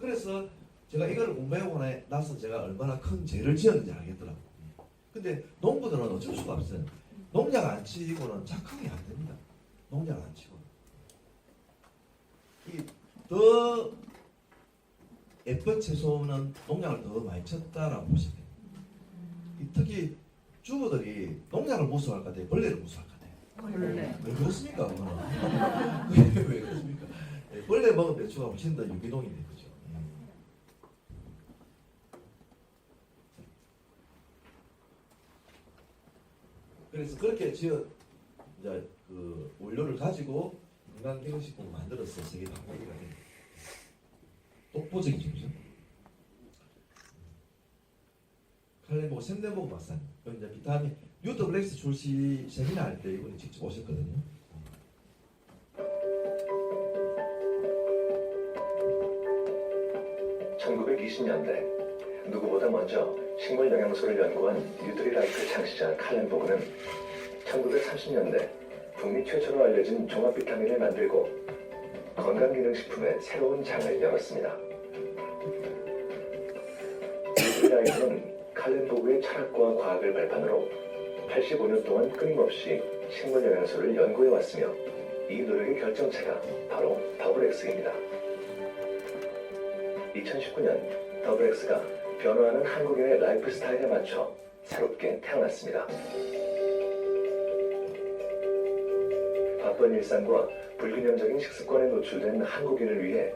그래서 제가 이걸 공부하고 나서 제가 얼마나 큰 죄를 지었는지 알겠더라고요. 근데 농부들은 어쩔 수가 없어요. 농약 안 치고는 작황이 안 됩니다. 농약 안 치고. 더 예쁜 채소는 농약을 더 많이 쳤다라고 보시면 돼요. 특히 주부들이 농약을 무서워할 것 같아요. 벌레를 무서워할 것 같아요. 왜 그렇습니까? 왜 그렇습니까? 벌레 먹은 배추가 훨씬 더 유기농이 되는 거죠. 그래서 그렇게 지어 이제 그 원료를 가지고 건강 기능식품을 만들어서 세계 방문이가 됩니다. 독보적이죠, 그죠? 칼렌보고 샘덴보고 박사님, 이제 비타민 뉴더블랙스 출시 세미나 할 때 이분이 직접 오셨거든요. (1920년대) 누구보다 먼저 식물 영양소를 연구한 뉴트리라이트 창시자 칼렌보그는 1930년대 북미 최초로 알려진 종합 비타민을 만들고 건강기능식품의 새로운 장을 열었습니다. 뉴트리라이트는 칼렌보그의 철학과 과학을 발판으로 85년 동안 끊임없이 식물 영양소를 연구해 왔으며 이 노력의 결정체가 바로 더블엑스입니다. 2019년 더블엑스가 변화하는 한국인의 라이프 스타일에 맞춰 새롭게 태어났습니다. 바쁜 일상과 불균형적인 식습관에 노출된 한국인을 위해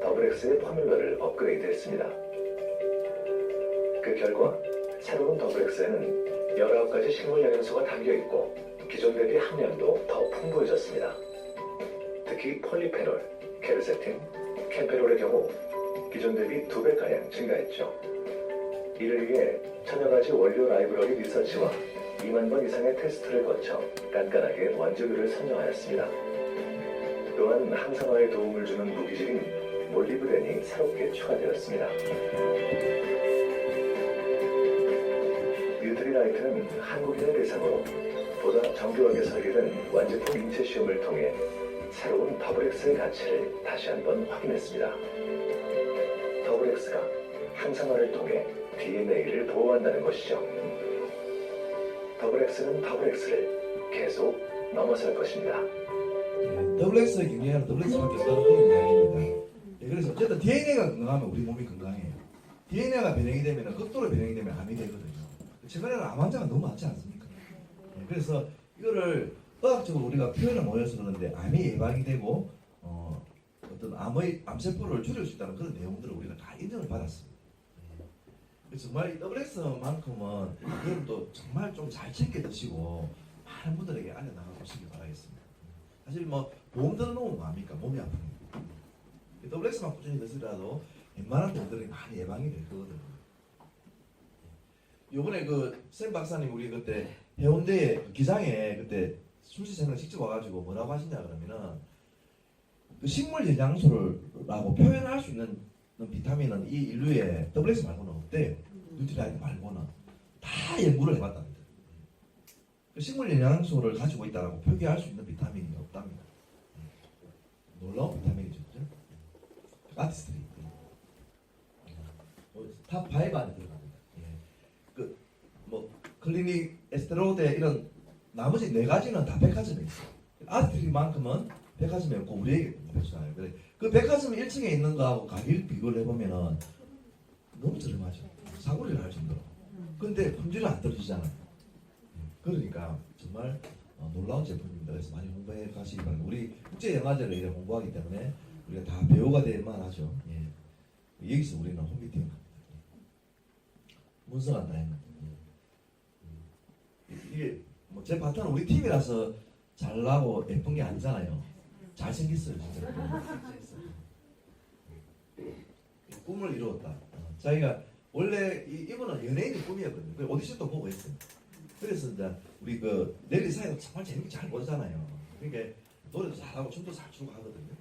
더블엑스의 포뮬러를 업그레이드했습니다. 그 결과 새로운 더블엑스에는 19가지 식물 영양소가 담겨있고 기존 대비 함량도 더 풍부해졌습니다. 특히 폴리페놀, 케르세틴, 캠페놀의 경우 기존 대비 2배가량 증가했죠. 이를 위해 천여 가지 원료 라이브러리 리서치와 2만 번 이상의 테스트를 거쳐 깐깐하게 원재료를 선정하였습니다. 또한 항산화에 도움을 주는 무기질인 몰리브덴이 새롭게 추가되었습니다. 뉴트리라이트는 한국인을 대상으로 보다 정교하게 설계된 완제품 인체 시험을 통해 새로운 더블엑스의 가치를 다시 한번 확인했습니다. 더블엑스가 항산화를 통해 DNA를 보호한다는 것이죠. 더블엑스는 더블엑스를 계속 넘어설 것입니다. 더블엑스의 경계하는 더블엑스밖에 없다는 그런 이야기입니다. 그래서 어쨌든 DNA가 건강하면 우리 몸이 건강해요. DNA가 변형이 되면 극도로 변형이 되면 암이 되거든요. 최근에는 암 환자가 너무 많지 않습니까? 그래서 이거를 의학적으로 우리가 표현을 못해서 그러는데 암이 예방이 되고 어떤 암세포를 줄일 수 있다는 그런 내용들을 우리가 다 인정을 받았습니다. 그래서 정말 이 더블엑스만큼은 여러분도 정말 좀 잘 챙겨 드시고 많은 분들에게 알려나가 보시길 바라겠습니다. 사실 뭐 보험 들어놓으면 뭐합니까? 몸이 아픕니다. 더블엑스만 꾸준히 드시더라도 웬만한 병들이 많이 예방이 될 거거든요. 요번에 샘 박사님 우리 그때 해운대에 기장에 그때 수시생을 직접 와가지고 뭐라고 하시냐 그러면은 식물 영양소라고 표현할 수 있는 비타민은 이 인류에 더블엑스 말고는 없대요. 뉴트리아이트 말고는 다 연구를 해봤답니다. 식물 영양소를 가지고 있다라고 표기할 수 있는 비타민이 없답니다. 놀라운 비타민이죠, 그죠? 아티스트리 탑 5 안에 들어갑니다. 클리닉, 에스테로데 이런 나머지 4가지는 다 백화점에 있어요. 아티스트리만큼은 백화점에 없고 우리에게 없잖아요. 그래 그 백화점 1층에 있는 거하고 가격 비교를 해보면은 너무 저렴하죠. 사고를 할 정도로. 근데 품질이 안 떨어지잖아요. 그러니까 정말 놀라운 제품입니다. 그래서 많이 홍보해 가시기 바랍니다. 우리 국제영화제를 이제 홍보하기 때문에 우리가 다 배우가 될 만하죠. 여기서 우리는 홈미팅 문서가 다행입니다. 이게 뭐 제 파트는 우리 팀이라서 잘나고 예쁜 게 아니잖아요. 잘생겼어요 진짜. 꿈을 이루었다. 자기가 원래 이분은 연예인의 꿈이었거든요. 오디션도 보고 했어요. 그래서 이제 우리 넬리 사이도 정말 재밌게 잘 보잖아요. 그러니까 노래도 잘하고 춤도 잘 추고 하거든요.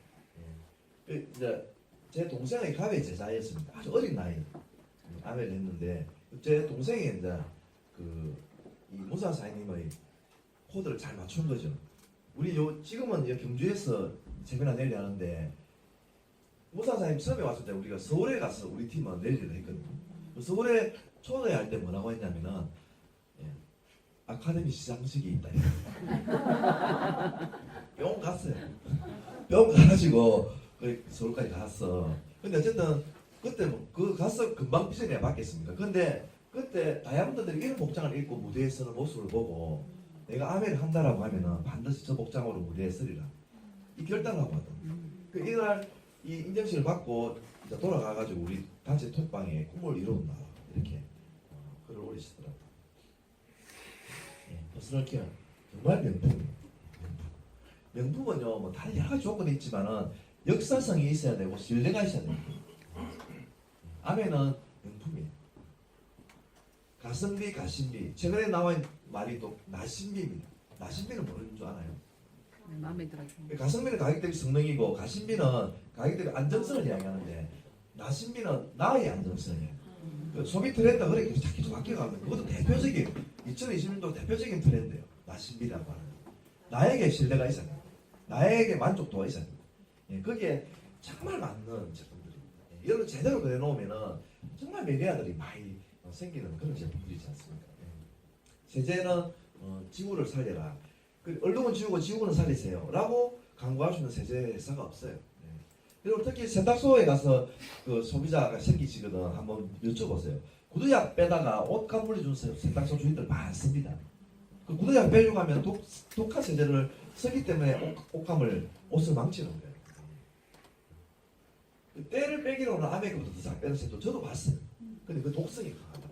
이제 제 동생의 가외 제자였습니다. 아주 어린 나이 아메를 했는데 제 동생이 이제 이 무사 사장님의 코드를 잘 맞춘 거죠. 우리 지금은 경주에서 세미나 넬리 하는데 무사 사장님 처음에 왔을 때 우리가 서울에 가서 우리 팀은 넬리를 했거든요. 서울에 초대할 때 뭐라고 했냐면은 아카데미 시상식이 있다. 병원 갔어요. 병원 가가지고 서울까지 갔어. 근데 어쨌든 그때 가서 금방 비전에 받겠습니까? 근데 그때 다이아몬드들이 이런 복장을 입고 무대에 서는 모습을 보고 내가 아메를 한다라고 하면은 반드시 저 복장으로 무대에 서리라 이 결단을 하고 왔다. 이날 이 인정식을 받고 이제 돌아가가지고 우리 단체 톡방에 꿈을 이룬다 이렇게 글을 올리시더라고요. 퍼스널 케어 정말 명품이에요. 명품은요 뭐 다른 여러 가지 조건이 있지만은 역사성이 있어야 되고 신뢰가 있어야 됩니다. 아메는 명품이에요. 가성비, 가심비. 최근에 나온 말이 또 나심비입니다. 나심비는 모르는 줄 아나요? 마음에 들어요. 가성비는 가격 대비 성능이고 가심비는 가격 대비 안정성을 이야기하는데 나심비는 나의 안정성이에요. 소비 트렌드가 그렇게 계속 바뀌어가면 그것도 대표적인 2020년도 대표적인 트렌드예요. 나심비라고 하는 나에게 신뢰가 있어야 돼요. 나에게 만족도가 있어야 돼요. 거기에 정말 맞는 제품들입니다. 이걸 제대로 그려놓으면은 정말 매니아들이 많이 생기는 그런 제품들이지 않습니까? 세제는 지구를 살려라. 얼룩은 지우고 지구는 살리세요. 라고 광고할 수 있는 세제 회사가 없어요. 그리고 특히 세탁소에 가서 소비자가 생기시거든 한번 여쭤보세요. 구두약 빼다가 옷 감물려 준 세탁소 주인들 많습니다. 그 구더기가 빼려고 하면 독한 세제를 쓰기 때문에 옷을 망치는 거예요. 그 때를 빼기로는 아메이크보다 더 잘 빼는 셈도 저도 봤어요. 근데 그 독성이 강하다.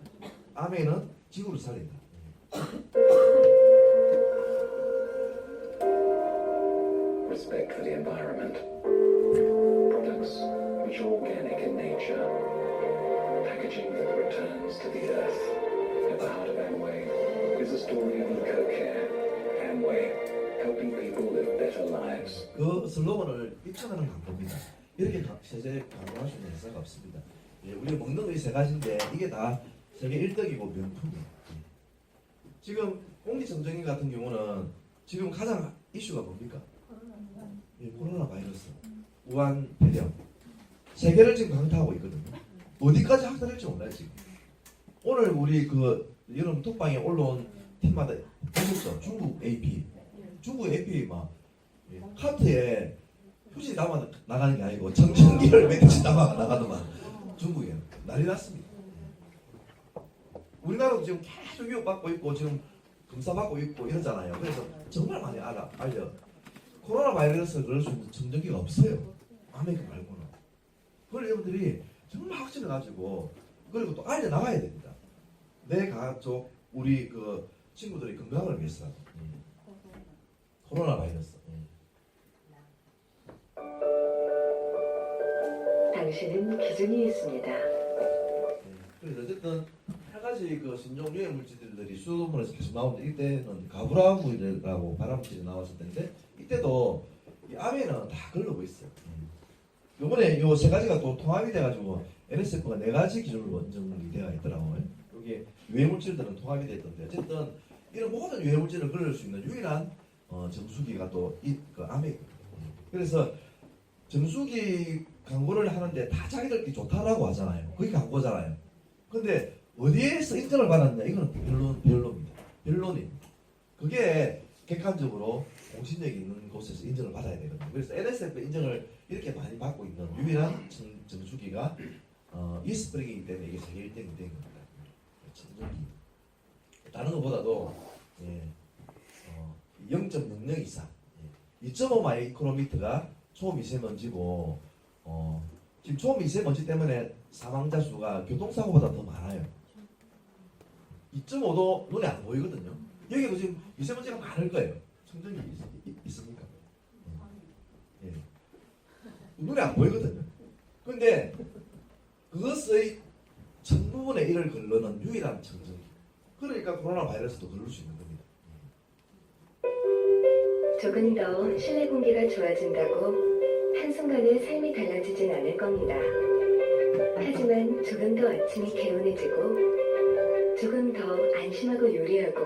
아메이는 지구를 살린다. Respect for the environment. Products which are organic in nature. Packaging that returns to the earth. At the heart of Amway is a story of eco-care. Amway, helping people live better lives. 그 슬로건을 입증하는 광고입니다. 이렇게 세제 광고할 수 있는 회사가 없습니다. 예, 우리 먹는 거 이 세 가지인데 이게 다 세계 1등이고 명품이에요. 지금 공기청정기 같은 경우는 지금 가장 이슈가 뭡니까? 예, 코로나 바이러스, 우한 폐렴, 세계를 지금 강타하고 있거든요. 어디까지 확산될지 몰라요 지금. 오늘 우리 그 여러분 톡방에 올라온 팀마다 보셨죠? 중국 AP 막 예, 카트에 휴지 담아 나가는 게 아니고 청정기를 매듯이 담아 나가더만 중국에 난리 났습니다. 우리나라도 지금 계속 위협받고 있고 지금 검사받고 있고 이러잖아요. 그래서 정말 많이 알려. 코로나 바이러스를 그럴 수 있는 청정기가 없어요. 아메리카 말고는. 그걸 여러분들이 정말 확신해가지고 그리고 또 알려 나가야 됩니다. 내 가족 우리 그 친구들이 건강을 위해서 코로나 바이러스. 당신은 기준이 있습니다. 그래서 어쨌든 한 가지 그 신종 유해 물질들이 수돗물에서 계속 나오는데 이때는 가브라물이라고 발암물질이 나왔을 텐데 이때도 이 암에는 다 걸르고 있어요. 요번에 요 세 가지가 또 통합이 돼가지고 NSF가 네 가지 기준으로 인정이 되어 있더라고요. 여기 유해 물질들은 통합이 됐던데 어쨌든 이런 모든 유해 물질을 걸을 수 있는 유일한 정수기가 또 그 암에 있거든요. 그래서 정수기 광고를 하는데 다 자기들끼리 좋다라고 하잖아요. 그게 광고잖아요. 근데 어디에서 인정을 받았냐? 이거는 변론입니다. 변론입니다. 그게 객관적으로 공신력이 있는 곳에서 인정을 받아야 되거든요. 그래서 NSF 인정을 이렇게 많이 받고 있는 유일한 정수기가 이스프링이기 때문에 이게 세계 1등이 된 겁니다. 청정기. 다른 것보다도 0.00 이상, 2.5 마이크로미터가 초미세먼지고 지금 초미세먼지 때문에 사망자 수가 교통사고보다 더 많아요. 2.5도 눈에 안 보이거든요. 여기도 지금 미세먼지가 많을 거예요. 청정기 있습니까? 예. 눈에 안 보이거든요. 근데 그것의 1000분의 1을 걸러는 유일한 청정기. 그러니까 코로나 바이러스도 걸릴 수 있는 겁니다. 조금 더 실내 공기가 좋아진다고 한순간에 삶이 달라지진 않을 겁니다. 하지만 조금 더 아침이 개운해지고 조금 더 안심하고 요리하고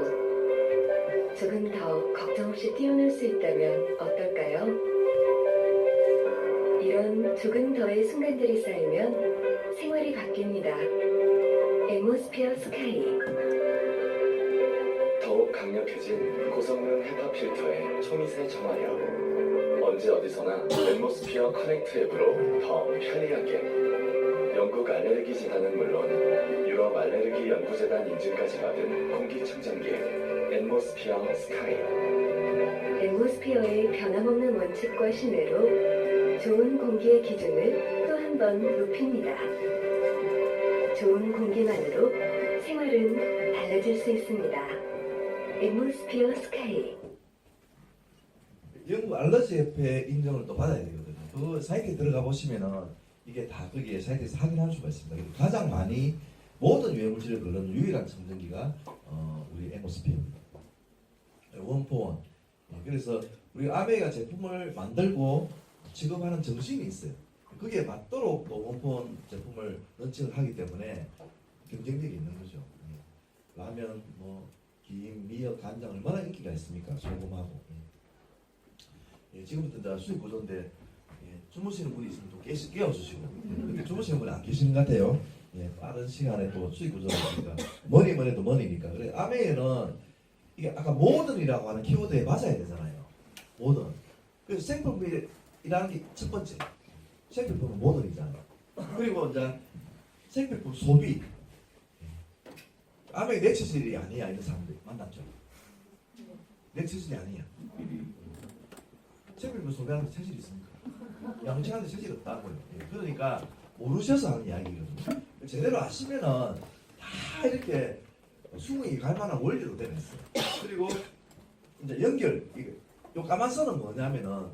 조금 더 걱정 없이 뛰어놀 수 있다면 어떨까요? 이런 조금 더의 순간들이 쌓이면 생활이 바뀝니다. 앰모스피어 스카이. 더욱 강력해진 고성능 헤파 필터의 초미세 정화력. 언제 어디서나 앰모스피어 커넥트 앱으로 더 편리하게. 영국 알레르기 재단은 물론 유럽 알레르기 연구재단 인증까지 받은 공기청정기 앰모스피어 스카이. 앰모스피어의 변함없는 원칙과 신뢰로 좋은 공기의 기준을 또 한 번 높입니다. 좋은 공기만으로 생활은 달라질 수 있습니다. 앰모스피어 스카이. 영국 알러지 협회 인정을 또 받아야 되거든요. 그 사이트에 들어가 보시면은 이게 다 거기에 사이트에서 확인할 수가 있습니다. 가장 많이 모든 유해 물질을 걸르는 유일한 청정기가 우리 앰모스피어입니다. 원포원. 그래서 우리 아메이가 제품을 만들고 취급하는 정신이 있어요. 그게 맞도록 또 원포원 제품을 런칭을 하기 때문에 경쟁력이 있는 거죠. 라면, 김, 미역, 간장 얼마나 인기가 있습니까? 소금하고. 지금부터 이제 수익 구조인데 주무시는 분이 있으면 또 깨워주시고 근데 주무시는 분이 안 계시는 것 같아요. 빠른 시간에 또 수익 구조가 있으니까 머니만 해도 머니니까. 그래 아메이는 이게 아까 모던이라고 하는 키워드에 맞아야 되잖아요. 모던. 그래서 생필품이라는 게 첫 번째. 생필품은 모던이잖아요. 그리고 이제 생필품 소비. 아메이 내치질이 아니야 이런 사람들 만났죠. 내 체질이 아니야. 채필면 소비하는 체질이 있습니까? 양치하는데 체질이 없다고요. 예, 그러니까 모르셔서 하는 이야기거든요. 제대로 아시면은 다 이렇게 수긍이 갈 만한 원리로 되어 있어요. 그리고 이제 연결, 요 까만 선은 뭐냐면은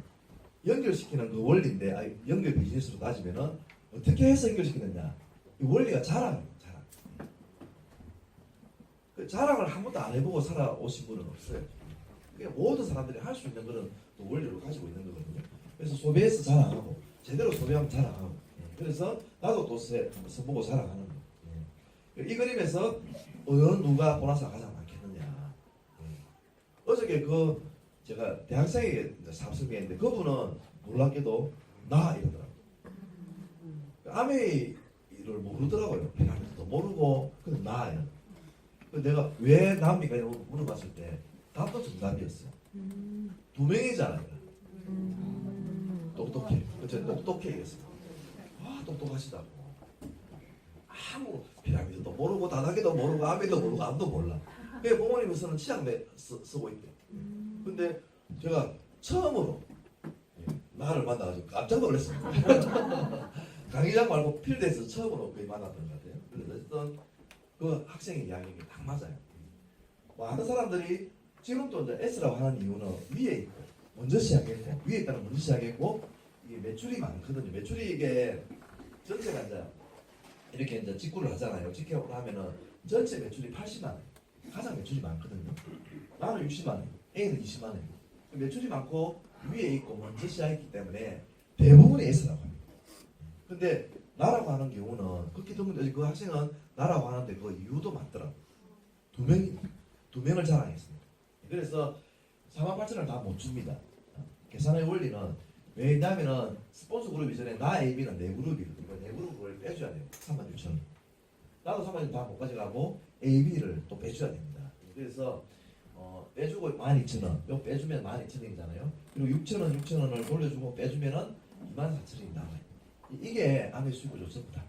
연결시키는 그 원리인데, 연결 비즈니스로 따지면은 어떻게 해서 연결시키느냐. 이 원리가 자랑이에요, 자랑. 그 자랑을 한 번도 안 해보고 살아오신 분은 없어요. 그게 모든 사람들이 할 수 있는 그런 또 원리를 가지고 있는 거거든요. 그래서 소비해서 자랑하고, 제대로 소비하면 자랑하고. 그래서 나도 또 써보고 자랑하는 거예요. 이 그림에서 어느 누가 보너스가 가장 많겠느냐. 어저께 제가 대학생에게 사업 설명했는데 그분은 놀랍게도 나 이러더라고요. 아메이를 모르더라고요. 피라미드도 모르고 그냥 나 이러. 내가 왜 나입니까? 이러고 물어봤을 때 답도 정답이었어요. 두 명이잖아요. 똑똑해. 그쵸? 똑똑해 이랬어요. 아 똑똑하시다고. 아무 피라미드도 모르고 다나게도 모르고 아메이도 모르고 아무도 몰라. 그 부모님께서는 치약 쓰고 있대. 근데 제가 처음으로 나를 만나가지고 깜짝 놀랐어요. 강의장 말고 필드에서 처음으로 거의 만났던 것 같아요. 그래서 어쨌든 그 학생의 이야기가 딱 맞아요. 많은 사람들이 지금도 이제 S라고 하는 이유는 위에 있고 먼저 시작했고 위에 있다는 먼저 시작했고 이게 매출이 많거든요. 매출이 이게 전체가 이제 이렇게 이제 직구를 하잖아요. 직구를 하면은 전체 매출이 80만 원. 가장 매출이 많거든요. 나는 60만 원, A는 20만 원. 매출이 많고 위에 있고 먼저 시작했기 때문에 대부분이 S라고 합니다. 근데 나라고 하는 경우는 그렇게 드문데 그 학생은 나라고 하는데 그 이유도 많더라고요. 두 명을 자랑했습니다. 그래서 48,000원을 다 못 줍니다. 계산의 원리는 왜냐면은 스폰서 그룹 이전에 나 AB는 내 그룹이거든요. 내 그룹을 빼줘야 돼요. 36,000원. 나도 36,000원 다 못 가져가고 AB를 또 빼줘야 됩니다. 그래서 빼주고 12,000원, 이거 빼주면 12,000원이잖아요. 그리고 6,000원을 돌려주고 빼주면은 24,000원이 나와요. 이게 아메 수익구조 전부 다.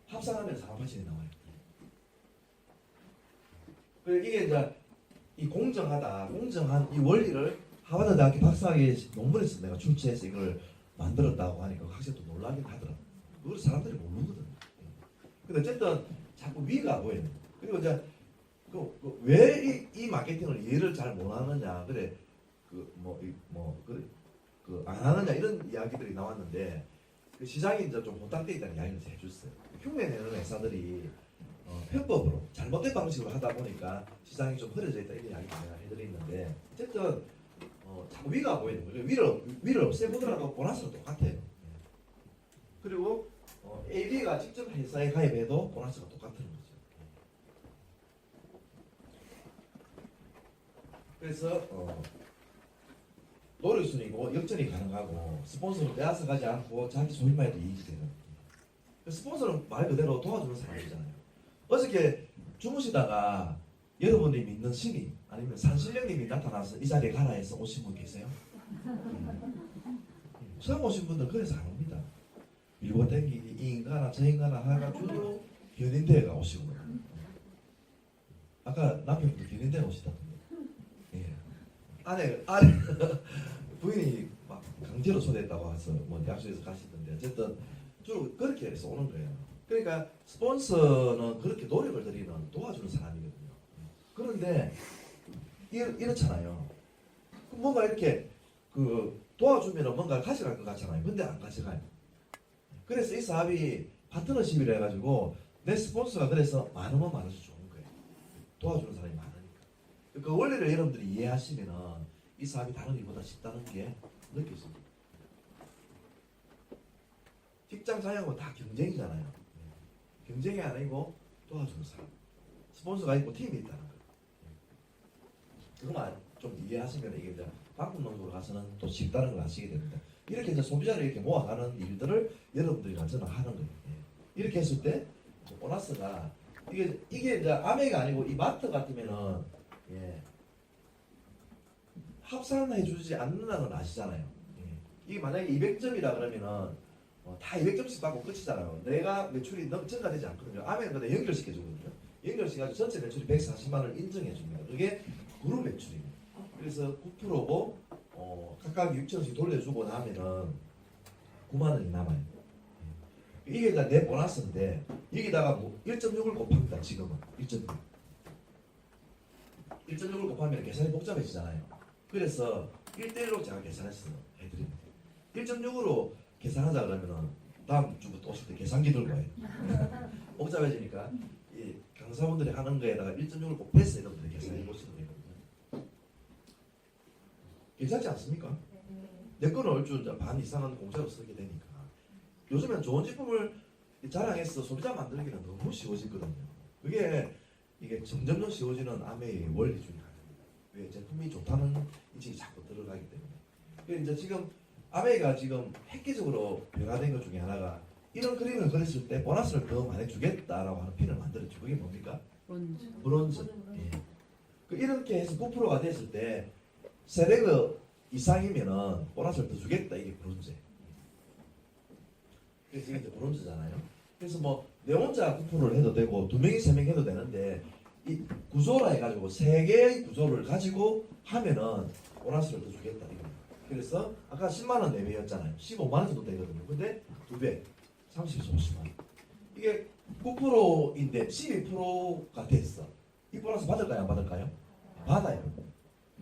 합산하면 48,000원이 나와요. 그리고 이게 이제 이 공정한 이 원리를 하버드 대학교 박사학위 논문에서 내가 출제해서 이걸 만들었다고 하니까 학생도 놀라긴 하더라고. 그걸 사람들이 모르거든. 근데 어쨌든 자꾸 위가 보여요. 그리고 이제 왜 이 마케팅을 이해를 잘 못하느냐, 그래 안 하느냐 이런 이야기들이 나왔는데 그 시장이 이제 좀 혼탁돼 있다는 이야기를 해줬어요. 흉내내는 회사들이 편법으로 잘못된 방식으로 하다 보니까 시장이 좀 흐려져 있다 이런 이야기 내가 해드리는데 어쨌든 자꾸 위가 보이는 거죠. 위를 없애보더라도 보너스는 똑같아요. 그리고 AB가 직접 회사에 가입해도 보너스가 똑같은 거죠. 그래서 노력순이고 역전이 가능하고 스폰서를 빼앗아 가지 않고 자기 소유만 해도 이익이 되는. 스폰서는 말 그대로 도와주는 사람이잖아요. 어저께 주무시다가 여러분이 믿는 신이 아니면 산신령님이 나타나서 이 자리에 가라 해서 오신 분 계세요? 처음 오신 분들 그래서 안 옵니다. 밀고 땡기기 이 인간아 저 인간아 해가지고 견인대가 오시고 아까 남편분도 견인대 오시다던데. 예. 아내 부인이 막 강제로 초대했다고 해서 뭐 약속해서 가시던데 어쨌든 주로 그렇게 해서 오는 거예요. 그러니까 스폰서는 그렇게 노력을 들이는 도와주는 사람이거든요. 그런데 이렇잖아요. 뭔가 이렇게 도와주면 뭔가 가져갈 것 같잖아요. 근데 안 가져가요. 그래서 이 사업이 파트너십이라 해가지고 내 스폰서가 그래서 많으면 많아서 좋은 거예요. 도와주는 사람이 많으니까. 그 원리를 여러분들이 이해하시면은 이 사업이 다른 일보다 쉽다는 게 느껴집니다. 직장 자영업은 다 경쟁이잖아요. 경쟁이 아니고 도와주는 사람. 스폰서가 있고 팀이 있다는 거. 그것만 좀 이해하시면 이게 이제 방법 농구로 가서는 또 쉽다는 걸 아시게 됩니다. 이렇게 이제 소비자를 이렇게 모아가는 일들을 여러분들이랑 저는 하는 거예요. 이렇게 했을 때 보너스가 이게 이제 아메가 아니고 이 마트 같으면은 합산해주지 않는다는 건 아시잖아요. 이게 만약에 200점이라 그러면은 다 200점씩 받고 끝이잖아요. 내가 매출이 증가되지 않거든요. 아메는 근데 연결시켜주거든요. 연결시켜가지고 전체 매출이 140만 원을 인정해줍니다. 그게 그룹 매출입니다. 그래서 9%고 각각 6천원씩 돌려주고 나면은 9만 원이 남아요. 이게 다 내 보너스인데 여기다가 뭐 1.6을 곱합니다. 지금은 1.6. 1.6을 곱하면 계산이 복잡해지잖아요. 그래서 1대1로 제가 계산해서 해드립니다. 1.6으로 계산하자 그러면은 다음 주부터 오실 때 계산기 들고 와요. 복잡해지니까 이 강사분들이 하는 거에다가 1.6을 곱해서 여러분들이 계산해 보시면 되거든요. 괜찮지 않습니까? 내 거는 얼추 이제 반 이상은 공짜로 쓰게 되니까. 요즘엔 좋은 제품을 자랑해서 소비자 만들기는 너무 쉬워지거든요. 이게 점점 쉬워지는 아메의 원리 중에 하나입니다. 왜 제품이 좋다는 인식이 자꾸 들어가기 때문에. 그래서 이제 지금 아메이가 지금 획기적으로 변화된 것 중에 하나가 이런 그림을 그렸을 때 보너스를 더 많이 주겠다라고 하는 핀을 만들었죠. 그게 뭡니까? 브론즈. 예. 이렇게 해서 9%가 됐을 때 세대그 이상이면은 보너스를 더 주겠다. 이게 브론즈예요. 그래서 이게 이제 브론즈잖아요. 그래서 뭐 내 혼자 9%를 해도 되고 2명이 3명이 해도 되는데 이 구조라 해가지고 3개의 구조를 가지고 하면은 보너스를 더 주겠다. 이거. 그래서 아까 10만 원 내외였잖아요. 15만 원 정도 되거든요. 근데 2배, 30에서 50만 원. 이게 9%인데 12%가 됐어. 이 보너스 받을까요? 안 받을까요? 받아요.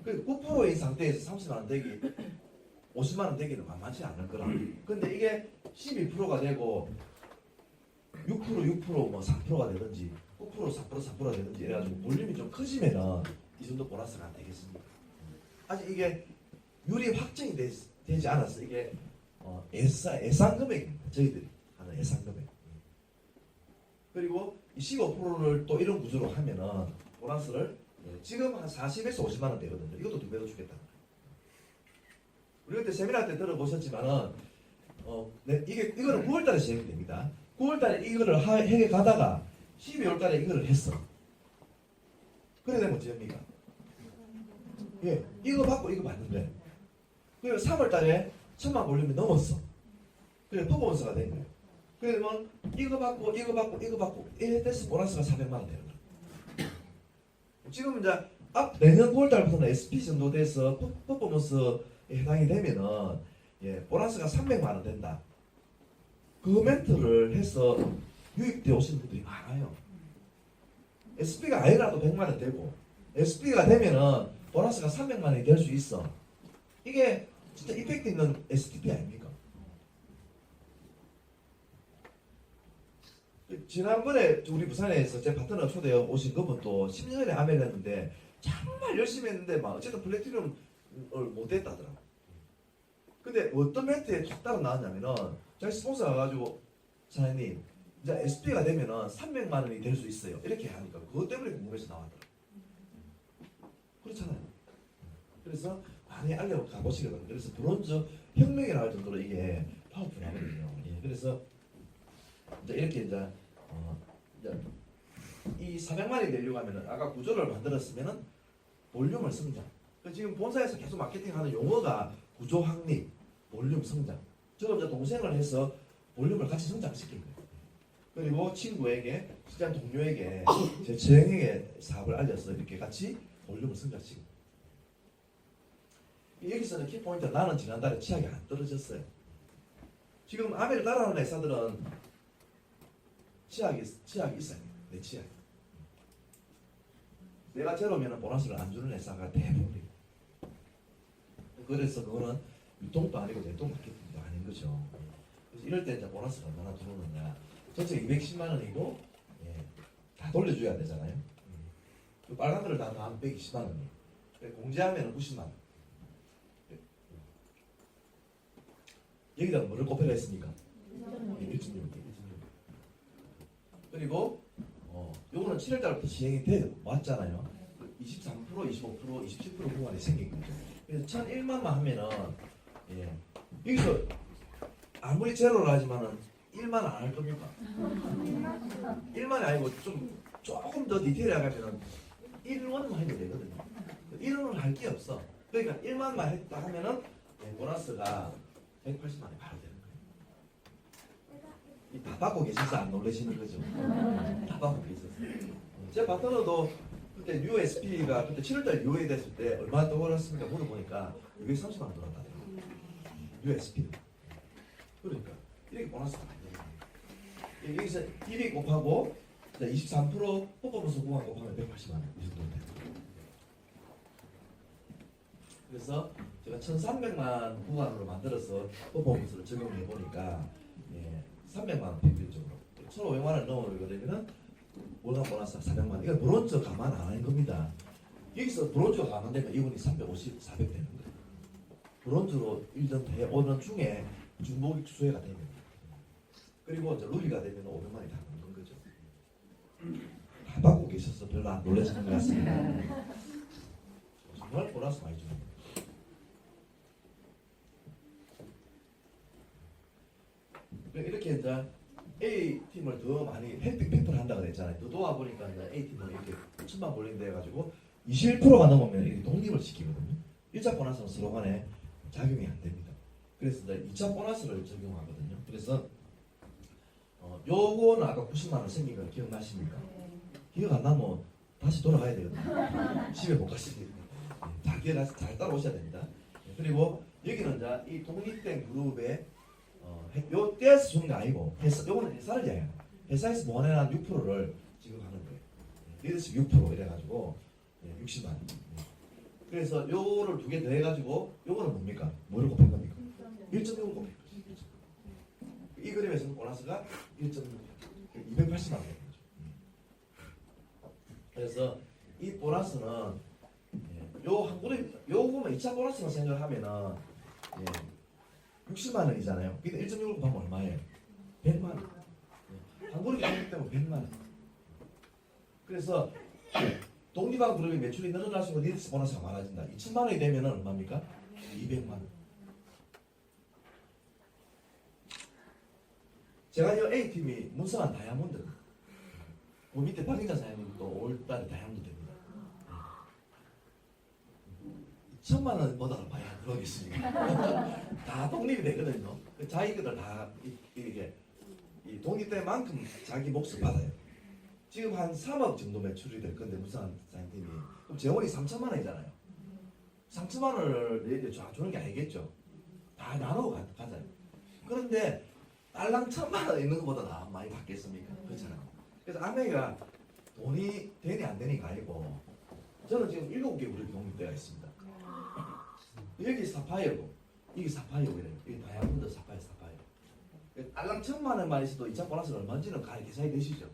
그 9%인 상태에서 30만 원 되기, 50만 원 되기는 만만치 않을 거라. 근데 이게 12%가 되고 6%, 뭐 4%가 되든지 9%, 4%, 4%가 되든지 이래가지고 볼륨이 좀 커지면은 이 정도 보너스가 안 되겠습니까? 아직 이게 율이 확정이 되지 않았어. 이게 예상 금액입니다. 저희들이 하는 예상 금액. 그리고 이 15%를 또 이런 구조로 하면은 보너스를 지금 한 40에서 50만 원 되거든요. 이것도 2배 더 주겠다. 우리 그때 세미나 때 들어보셨지만은 이거는 9월달에 시행이 됩니다. 9월달에 이거를 해 가다가 12월달에 이거를 했어. 그래 되면 어찌합니까? 예, 이거 받고 이거 받는 거예요. 그리고 3월달에 1000만 볼륨이 넘었어. 그래 퍼포먼스가 된 거예요. 그러면 이거 받고 이래 돼서 보너스가 400만 원 되는 거예요. 지금 이제 내년 9월달부터는 SP 정도 돼서 퍼포먼스에 해당이 되면은 보너스가 300만 원 된다. 그 멘트를 해서 유입되어 오시는 분들이 많아요. SP가 아니라도 100만 원 되고 SP가 되면은 보너스가 300만 원이 될 수 있어. 이게 진짜 이펙트 있는 STP 아닙니까? 지난번에 우리 부산에서 제 파트너 초대해 오신 그분도 10년에 아메를 했는데 정말 열심히 했는데 막 어쨌든 플래티넘을 못 했다더라고. 근데 어떤 멘트에 툭 따라 나왔냐면은 자기 스폰서 가가지고 사장님 이제 SP가 되면은 300만 원이 될 수 있어요. 이렇게 하니까 그것 때문에 궁금해서 나왔더라고. 그렇잖아요. 그래서 많이 알려가 보시기 바랍니다. 그래서 브론즈 혁명이 나올 정도로 이게 파워풀하거든요. 예, 그래서 이제 이렇게 이제 이 400만이 되려고 하면은 아까 구조를 만들었으면은 볼륨을 성장. 지금 본사에서 계속 마케팅하는 용어가 구조 확립, 볼륨 성장. 저도 이제 동생을 해서 볼륨을 같이 성장시킨 거예요. 그리고 친구에게, 시장 동료에게, 제 지행에게 사업을 알려서 이렇게 같이 볼륨을 성장시킨 거예요. 여기서는 키포인트 나는 지난달에 치약이 안 떨어졌어요. 지금 아메를 따라하는 회사들은 치약이 있어야 돼요. 내 치약. 내가 제로면 보너스를 안 주는 회사가 대부분이에요. 그래서 그거는 유통도 아니고 내통 마케팅도 아닌 거죠. 그래서 이럴 때 이제 보너스를 얼마나 들어오느냐. 전체 210만 원이고 다 돌려줘야 되잖아요. 그 빨간 거를 다 더하면 120만 원이에요. 공제하면 90만 원. 여기다 뭐를 곱해라 했습니까? 1.6. 그리고 요거는 7월달부터 시행이 맞잖아요. 23%, 25%, 27% 구간이 생긴 거죠. 그래서 1001만만 하면은 여기서 아무리 제로를 하지만은 1만 안 할 겁니까? 1만이 아니고 조금 더 디테일하게 하면은 1원만 해도 되거든요. 1원은 할 게 없어. 그러니까 1만만 했다 하면은 보너스가 180만 원이 바로 되는 거예요. 다 받고 계셔서 안 놀라시는 거죠. 다 받고 계셔서. 제 파트너도 그때 USP가 그때 7월달 UA 됐을 때 얼마나 떠올랐습니까? 물어보니까 230만 원 들었다더라고요. USP. 그러니까 이렇게 보너스가 많이 들어요. 여기서 1위 곱하고 23% 퍼포먼스 구간 곱하면 180만 원 이 정도 돼요. 그래서 제가 1,300만 구간으로 만들어서 퍼포먼스를 적용해 보니까 300만 원 평균적으로 1,500만 원 넘어가게 되면은 월간 보너스 400만 원. 이건 브론즈 감안 안 하는 겁니다. 여기서 브론즈가 감안되면 이분이 350, 400 되는 거예요. 브론즈로 1년 해 오는 중에 중복이 수혜가 되면 그리고 이제 루비가 되면 500만이 다 넘는 거죠. 다 받고 계셔서 별로 안 놀라시는 것 같습니다. 정말 보너스 많이 줍니다. 이렇게 이제 A 팀을 더 많이 헬핑 페퍼를 한다고 그랬잖아요. 더 도와 보니까 이제 A 팀을 이렇게 1,000만 볼링돼 가지고 21%가 넘으면 이렇게 독립을 시키거든요. 1차 보너스는 서로 간에 작용이 안 됩니다. 그래서 이제 2차 보너스를 적용하거든요. 그래서 요거는 아까 90만 원 생긴 거 기억나십니까? 기억 안 나면 다시 돌아가야 되거든요. 집에 못 가시니까 잘 기억해서 잘 따라오셔야 됩니다. 그리고 여기는 이제 이 독립된 그룹의 요 떼어서 주는 게 아니고 요거는 회사를 이야기해요. 회사에서 모아내는 6%를 지금 하는 거예요. 리더십 6% 이래가지고 60만 원. 그래서 요거를 두 개 더해가지고 요거는 뭡니까? 뭐를 곱한 겁니까? 1.6을 곱한 거죠. 이 그림에서는 보너스가 1.6, 280만 원 되는 거죠. 그래서 이 보너스는 요 한 그룹 요거만 2차 보너스만 생각하면은 60만 원이잖아요. 근데 1.6을 곱하면 얼마예요? 100만 원. 한 그룹이 아니기 때문에 100만 원. 그래서 독립한 그룹의 매출이 늘어날수록 리더십 보너스가 많아진다. 2천만 원이 되면 얼마입니까? 200만 원. 제가 이 A팀이 문성한 다이아몬드. 그 밑에 박인자 사장님도 5월달에 다이아몬드 됩니다. 2천만 원보다 많이 안 들어오겠습니까? 다 독립이 되거든요. 자기들 다 이게 이 독립된 만큼 자기 몫을 받아요. 지금 한 3억 정도 매출이 될 건데 무슨 사장님이 그럼 재원이 3천만 원이잖아요. 3천만 원을 얘들 주는 게 아니겠죠. 다 나누고 가잖아요. 그런데 딸랑 1,000만 원 있는 것보다 나 많이 받겠습니까? 그렇잖아요. 그래서 아내가 돈이 되니 안 되니가 아니고 저는 지금 7개 그룹이 독립되어 있습니다. 여기 사파이어고 이게 사파이어고 이래요. 이게 다이아몬드 사파이어. 딸랑 1,000만 원만 있어도 2차 보너스는 얼마인지는 계산이 되시죠.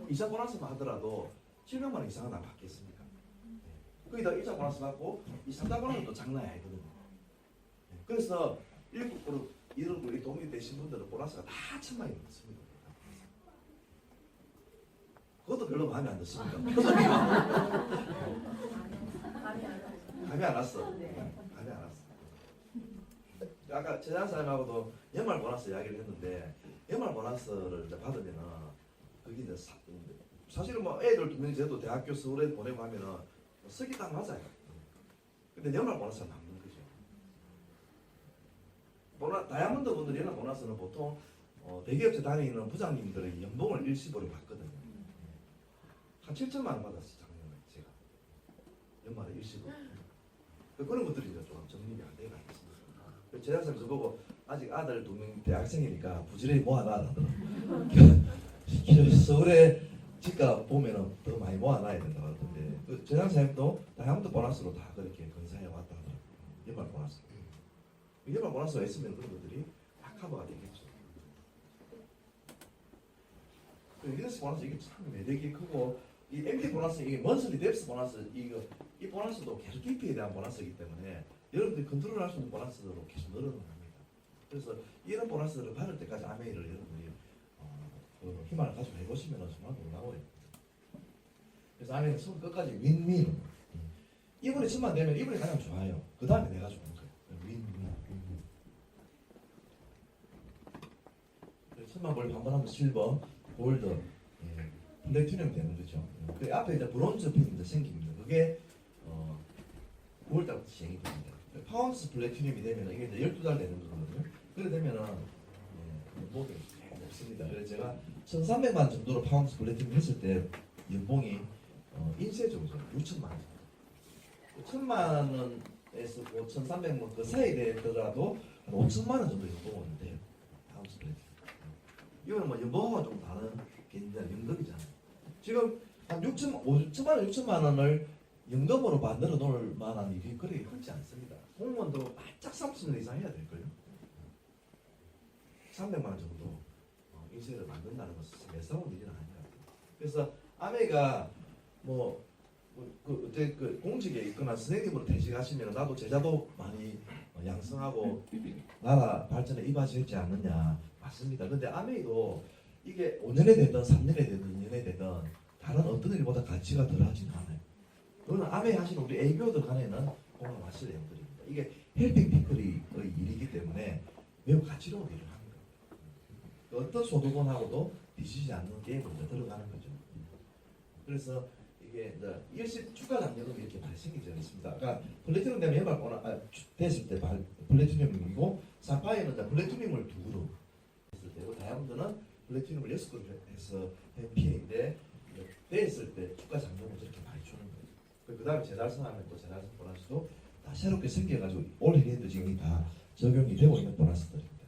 2차 보너스만 하더라도 700만 원 이상은 안 받겠습니까? 거기다 1차 보너스 받고 이 3차 보너스도 장난이 아니거든요. 그래서 7그룹 이런 우리 독립되신 분들은 보너스가 다 1,000만 원이 넘습니다. 그것도 별로 마음에 안 듭습니까? 감이 안 왔어. 감이 안 왔어. 아까 재단 사장님하고도 연말 보너스 이야기를 했는데 연말 보너스를 이제 받으면은 그게 이제 사실은 뭐 애들 2명이 저도 대학교 서울에 보내고 하면은 쓰기 딱 맞아요. 근데 연말 보너스가 남는 거죠. 다이아몬드 분들이 연말 보너스는 보통 대기업체 다니는 부장님들의 연봉을 일시불로 받거든요. 한 7천만 원 받았어요 작년에 제가 연말에 일시불. 그런 것들이 이제 좀 정립이 안 되는 것 같습니다. 제작사님 저보고 아직 아들 2명 대학생이니까 부지런히 모아놔라. 서울에 집값 보면은 더 많이 모아놔야 된다고 하던데 그 제작사님도 다이아몬드 보너스로 다 그렇게 건사해 왔다 하더라고요. 연말 보너스. 연말 보너스가 있으면 그런 것들이 다 커버가 되겠죠. 리더십 보너스 이게 참 매력이 크고 이 MD 보너스 이게 먼슬리 뎁스 보너스 이 보너스도 계속 깊이에 대한 보너스이기 때문에 여러분들이 컨트롤할 수 있는 보너스로 계속 늘어납니다. 그래서 이런 보너스를 받을 때까지 아메이를 여러분들이 그 희망을 가지고 해보시면 정말 놀라워요. 그래서 아메이는 손 끝까지 윈윈. 이번에 1,000만 되면 이번에 가장 좋아요. 그 다음에 내가 좋은 거예요. 윈윈. 1,000만 벌 한번 하면 실버, 골드, 플래티넘이 되는 거죠. 그 앞에 이제 브론즈 핀이 생깁니다. 그게 9월달부터 시행이 됩니다. 파운스 플래티넘이 되면 이게 이제 12달 되는 거거든요. 그래 되면은 연봉이 높습니다. 그래서 제가 1,300만 정도로 파운스 플래티넘 했을 때 연봉이 인쇄적으로 6천만 원. 1,000만 원에서 5,300만 원 그 사이 되더라도 한 5천만 원 정도 연봉은 돼요. 다음 스프레드. 이거는 뭐 연봉하고 좀 다른 게 이제 연금이잖아요. 지금 한 5천만 원, 6천만 원을 연금으로 만들어 놓을 만한 일이 그렇게 흔치 않습니다. 공무원도 바짝 30년 이상 해야 될 거예요. 300만 원 정도 인쇄를 만든다는 것은 매서운 일은 아닌 것 같아요. 그래서 아메가 어제 공직에 있거나 선생님으로 퇴직하시면 나도 제자도 많이 양성하고 나라 발전에 이바지했지 않느냐. 맞습니다. 근데 아메이도 이게 5년에 되든 3년에 되든 2년에 되든 다른 어떤 일보다 가치가 덜하지는 않아요. 그거는 아메이 하시는 우리 애교들 간에는 공감하실 내용들입니다. 이게 헬핑 피플의 일이기 때문에 매우 가치로운 일을 하는 거예요. 어떤 소득원하고도 뒤지지 않는 게임으로 들어가는 거죠. 그래서 이게 이제 일시 추가 장려금이 이렇게 발생이 되어 있습니다. 아까 플래티넘 되면 연말 됐을 때 플래티넘이고 사파이어는 이제 플래티넘을 2그룹 했을 때고 다이아몬드는 플래티넘을 6그룹 해서 PA인데 됐을 때 추가 장려금을 저렇게 많이 주는 거예요. 그 다음에 재달성하면 또 재달성 보너스도 다 새롭게 생겨가지고 올해에도 지금 다 적용이 되고 있는 보너스들입니다.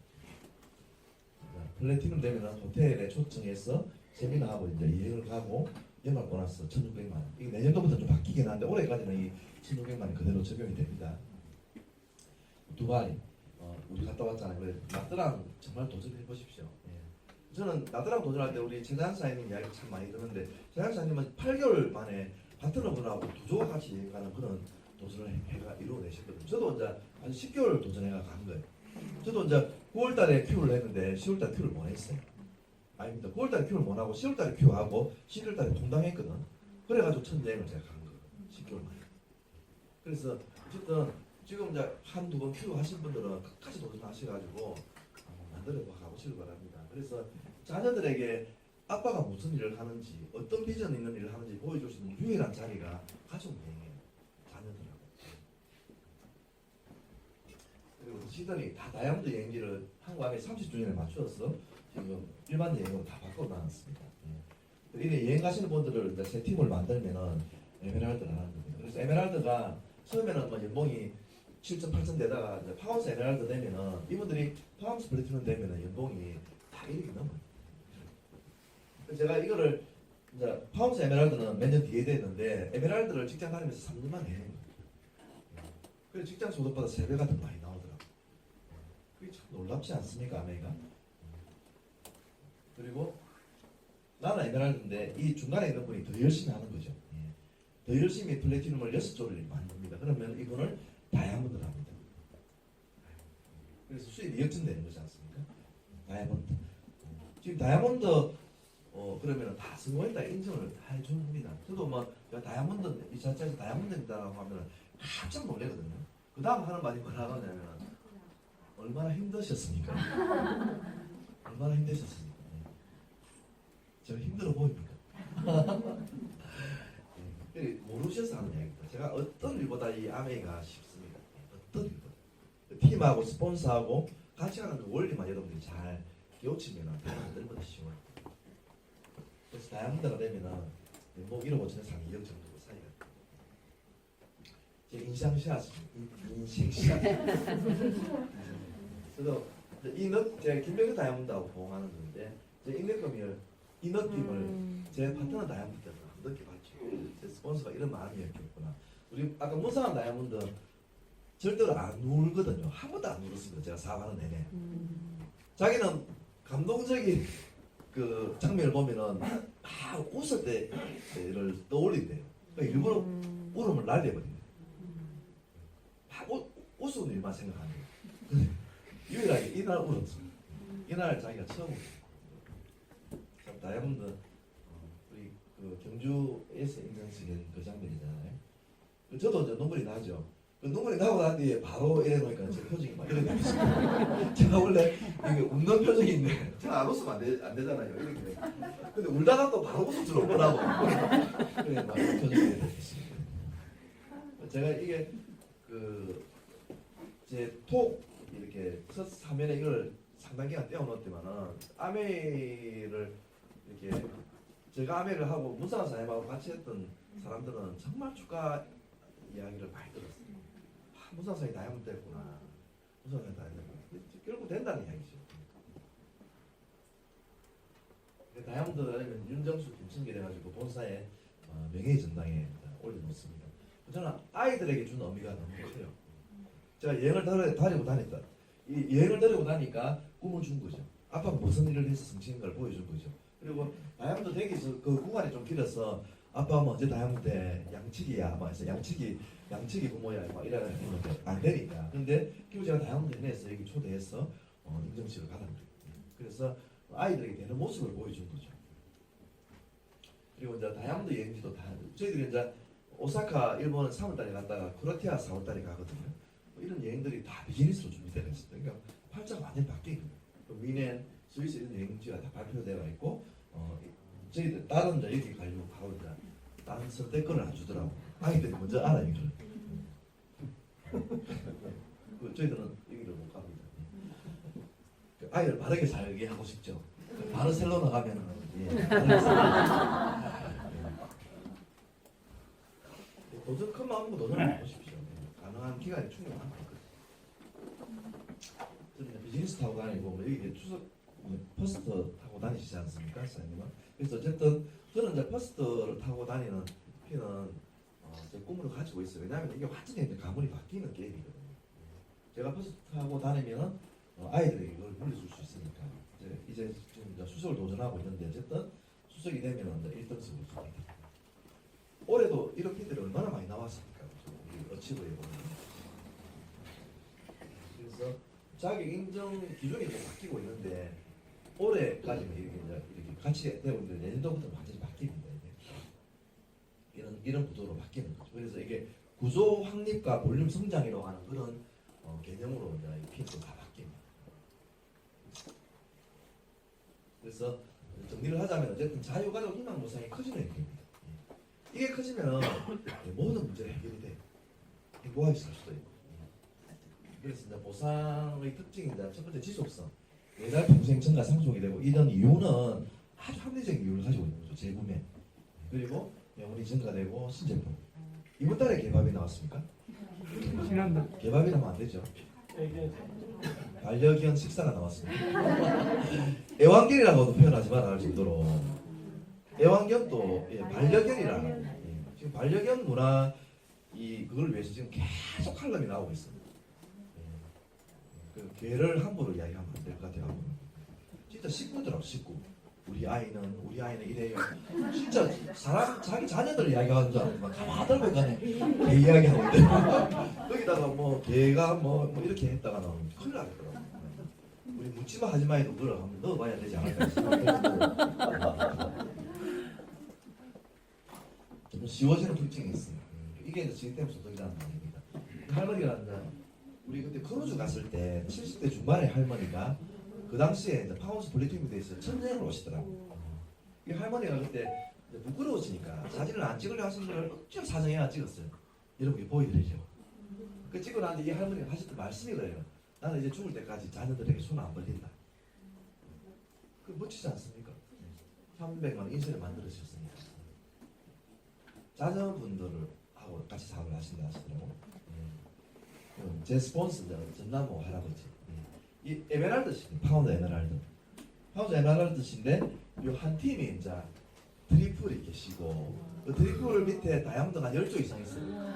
플래티넘 되면 호텔에 초청해서 세미나하고 이제 여행을 가고 연말 보너스 1,600만 원. 이게 내년도부터 좀 바뀌긴 한데 올해까지는 이 1,600만 원 그대로 적용이 됩니다. 두바이 우리 갔다 왔잖아요. 그래 나트랑 정말 도전해 보십시오. 예. 저는 나트랑 도전할 때 우리 최장 사장님 이야기 참 많이 듣는데 최장 사장님은 8개월 만에 파트너분하고 두조와 같이 여행 가는 그런 도전을 해가 이루어내셨거든요. 저도 이제 한 10개월 도전해가 간 거예요. 저도 이제 9월달에 큐를 했는데 10월달 큐를 못 했어요. 아닙니다. 9월달에 큐를 못 하고 10월달에 큐하고 11월달에 통당했거든. 그래가지고 첫 여행을 제가 간 거예요. 10개월 만에. 그래서 어쨌든 지금 이제 한두 번 큐 하신 분들은 끝까지 도전하셔가지고 만들어 가보시길 바랍니다. 그래서 자녀들에게 아빠가 무슨 일을 하는지 어떤 비전 있는 일을 하는지 보여줄 수 있는 유일한 자리가 가족 여행이에요. 자녀들하고. 그리고 시들이 다 다이아몬드 여행지를 한국 안에 30주년에 맞추어서 지금 일반 여행으로 다 바꿔놨습니다. 예. 이래 여행 가시는 분들을 이제 새 팀을 만들면은 에메랄드를 하는 겁니다. 그래서 에메랄드가 처음에는 뭐 연봉이 7천, 8천 되다가 이제 파운스 에메랄드 되면은 이분들이 파운스 플래티넘 되면은 연봉이 다 1억이 넘어요. 그래서 제가 이거를 이제 파운스 에메랄드는 몇 년 뒤에 됐는데 에메랄드를 직장 다니면서 3년만 해요. 그래서 직장 소득보다 3배가 더 많이 나오더라고요. 그게 참 놀랍지 않습니까, 아메리카? 그리고 나는 에메랄드인데 이 중간에 있는 분이 더 열심히 하는 거죠. 예. 더 열심히 플래티넘을 6조를 만듭니다. 그러면 이분을 다이아몬드를 합니다. 그래서 수입이 역전되는 거지 않습니까? 다이아몬드. 지금 다이아몬드 그러면 다 성공했다 인정을 다 해주는 겁니다. 저도 뭐 다이아몬드 이 자체에서 다이아몬드입니다라고 하면 깜짝 놀래거든요. 그 다음 하는 말이 뭐라고 하냐면 얼마나 힘드셨습니까? 얼마나 힘드셨습니까? 제가 힘들어 보입니까? 모르셔서 하는 이야기입니다. 제가 어떤 일보다 이 아메이가 쉽습니다. 어떤 일보다. 팀하고 스폰서하고 같이 하는 그 원리만 여러분들이 잘 깨우치면 다이아몬드보다 쉬워요. 그래서 다이아몬드가 되면은 뭐 1억 5천에서 2억 정도 사이가. 제 인생샷. 그래서 제가 김병규 다이아몬드하고 보험하는 건데 제 인너팀을 제 파트너 다이아몬드 때문에 늦게 봤죠. 제 스폰서가 이런 마음이었겠구나. 우리 아까 무상한 다이아몬드 절대로 안 울거든요. 한 번도 안 울었습니다. 제가 사과하는 내내. 자기는 감동적인 그 장면을 보면은 막 웃을 때를 떠올린대요. 그러니까 일부러 울음을 날려버린대요. 막 웃은 일만 생각하는 거예요. 유일하게 이날 울었습니다. 이날 자기가 처음 울었어요. 다이아몬드 우리 그 경주에서 인정식인 그 장면이잖아요. 저도 이제 눈물이 나죠. 그 눈물이 나고 난 뒤에 바로 이래 놓으니까 제 표정이 막 이렇게 됐어요. 제가 원래 이게 웃는 표정이 있는데 제가 안 웃으면 안 되잖아요. 이렇게. 근데 울다가 또 바로 웃음 들어오고 그래 막 표정이 이렇게 됐습니다. 제가 이게 그 제 톡 이렇게 첫 화면에 이걸 상당 기간 떼어놓았지만은 아메이를 이렇게 제가 아메이를 하고 무상한 사람하고 같이 했던 사람들은 정말 주가 이야기를 많이 들었어요. 무상사에 다이아몬드 됐구나. 무상사에 다이아몬드 됐구나. 결국 된다는 이야기죠. 다이아몬드는 윤정수, 김승기 돼가지고 본사에 명예의 전당에 올려놓습니다. 저는 아이들에게 주는 의미가 너무 커요. 제가 여행을 다니고 다녔다. 이 여행을 다니고 다니까 꿈을 준 거죠. 아빠가 무슨 일을 해서 성취인가를 보여준 거죠. 그리고 다이아몬드 되기 위해서 그 구간이 좀 길어서 아빠 뭐 언제 다이아몬드 양치기야 막 해서 양치기 부모야 막 이래 했는데 안 되니까. 근데 결국 제가 다이아몬드 해서 여기 초대해서 인정식을 받은 거예요. 그래서 아이들에게 되는 모습을 보여준 거죠. 그리고 이제 다이아몬드 여행지도 다 저희들이 이제 오사카 일본은 3월달에 갔다가 크로아티아 4월달에 가거든요. 뭐 이런 여행들이 다 비즈니스로 준비되어 있어요. 그러니까 팔자가 완전히 바뀌는 거예요. 미넨, 스위스 이런 여행지가 다 발표되어 있고 저희들 다른 이제 여기 가려고 하고 이제 다른 선택권을 안 주더라고. 아이들이 먼저 알아요 이걸. 저희들은 여기를 못 갑니다. 아이들 바르게 살게 하고 싶죠. 바르셀로나 가면은 도전 큰 마음으로 도전을 해보십시오. 가능한 기간이 충분히 많거든요. 저는 비즈니스 타고 다니고 뭐 여기 추석 퍼스트 타고 다니시지 않습니까, 사장님은? 그래서 어쨌든 저는 이제 퍼스트를 타고 다니는 피는 제 꿈으로 가지고 있어요. 왜냐하면 이게 완전히 이제 가문이 바뀌는 게임이거든요. 제가 퍼스트 타고 다니면은 아이들에게 이걸 물려줄 수 있으니까 이제 지금 이제 수석을 도전하고 있는데 어쨌든 수석이 되면은 1등석을 줍니다. 올해도 이런 피들이 얼마나 많이 나왔습니까? 우리 어치브에 보면. 그래서 자격 인정 기준이 좀 바뀌고 있는데 올해까지는 이렇게 같이 되고 있는데 내년도부터 완전히 바뀝니다. 이런 구조로 바뀌는 거죠. 그래서 이게 구조 확립과 볼륨 성장이라고 하는 그런 개념으로 이제 이 피도 다 바뀝니다. 그래서 정리를 하자면 어쨌든 자유가족 희망 보상이 커지는 얘기입니다. 이게 커지면 모든 문제가 해결이 돼요. 행복하게 살 수도 있고. 그래서 이제 보상의 특징이 이제 첫 번째 지속성. 매달 평생 증가 상속이 되고 이런 이유는 아주 합리적인 이유를 가지고 있는 거죠. 재구매. 그리고 영혼이 증가되고 신제품. 이번 달에 개밥이 나왔습니까? 지난달 개밥이 나면 안 되죠. 반려견 식사가 나왔습니다. 애완견이라고도 표현하지 말아야 할 정도로 애완견도 반려견이라는 지금 반려견 문화 그걸 위해서 지금 계속 칼럼이 나오고 있습니다. 그 개를 함부로 이야기하면 안 될 것 같아요. 진짜 식구더라고 식구. 우리 아이는 이래요. 진짜 사람 자기 자녀들 이야기하는 줄 알고 막 가만 들고 있다네. 개 이야기하고 있는데 거기다가 뭐 개가 뭐 이렇게 했다가는 큰일 나겠더라고. 우리 묻지마 하지마 해도 그걸 한번 넣어봐야 되지 않을까 싶어요. 좀 쉬워지는 특징이 있습니다. 이게 이제 시스템 소득이라는 말입니다. 할머니가 우리 그때 크루즈 갔을 때 70대 중반의 할머니가 그 당시에 이제 파운스 블리팅무대에서 천여행을 오시더라고. 이 할머니가 그때 이제 부끄러워지니까 사진을 안 찍으려 하신 걸 억지로 사정해 안 찍었어요. 여러분께 보여드리죠. 그 찍고 나는데 이 할머니가 하셨던 말씀이 그래요. 나는 이제 죽을 때까지 자녀들에게 손 안 벌린다. 그 멋지지 않습니까? 300만 원 인쇄를 만들어주셨으니까. 자녀분들을 하고 같이 사업을 하신다 하시더라고. 제 스폰서 전나무 할아버지. 이 에메랄드신 파운드 에메랄드신데 이 한 팀이 이제 트리플이 계시고 그 트리플 밑에 다이아몬드가 10조 이상 있어요.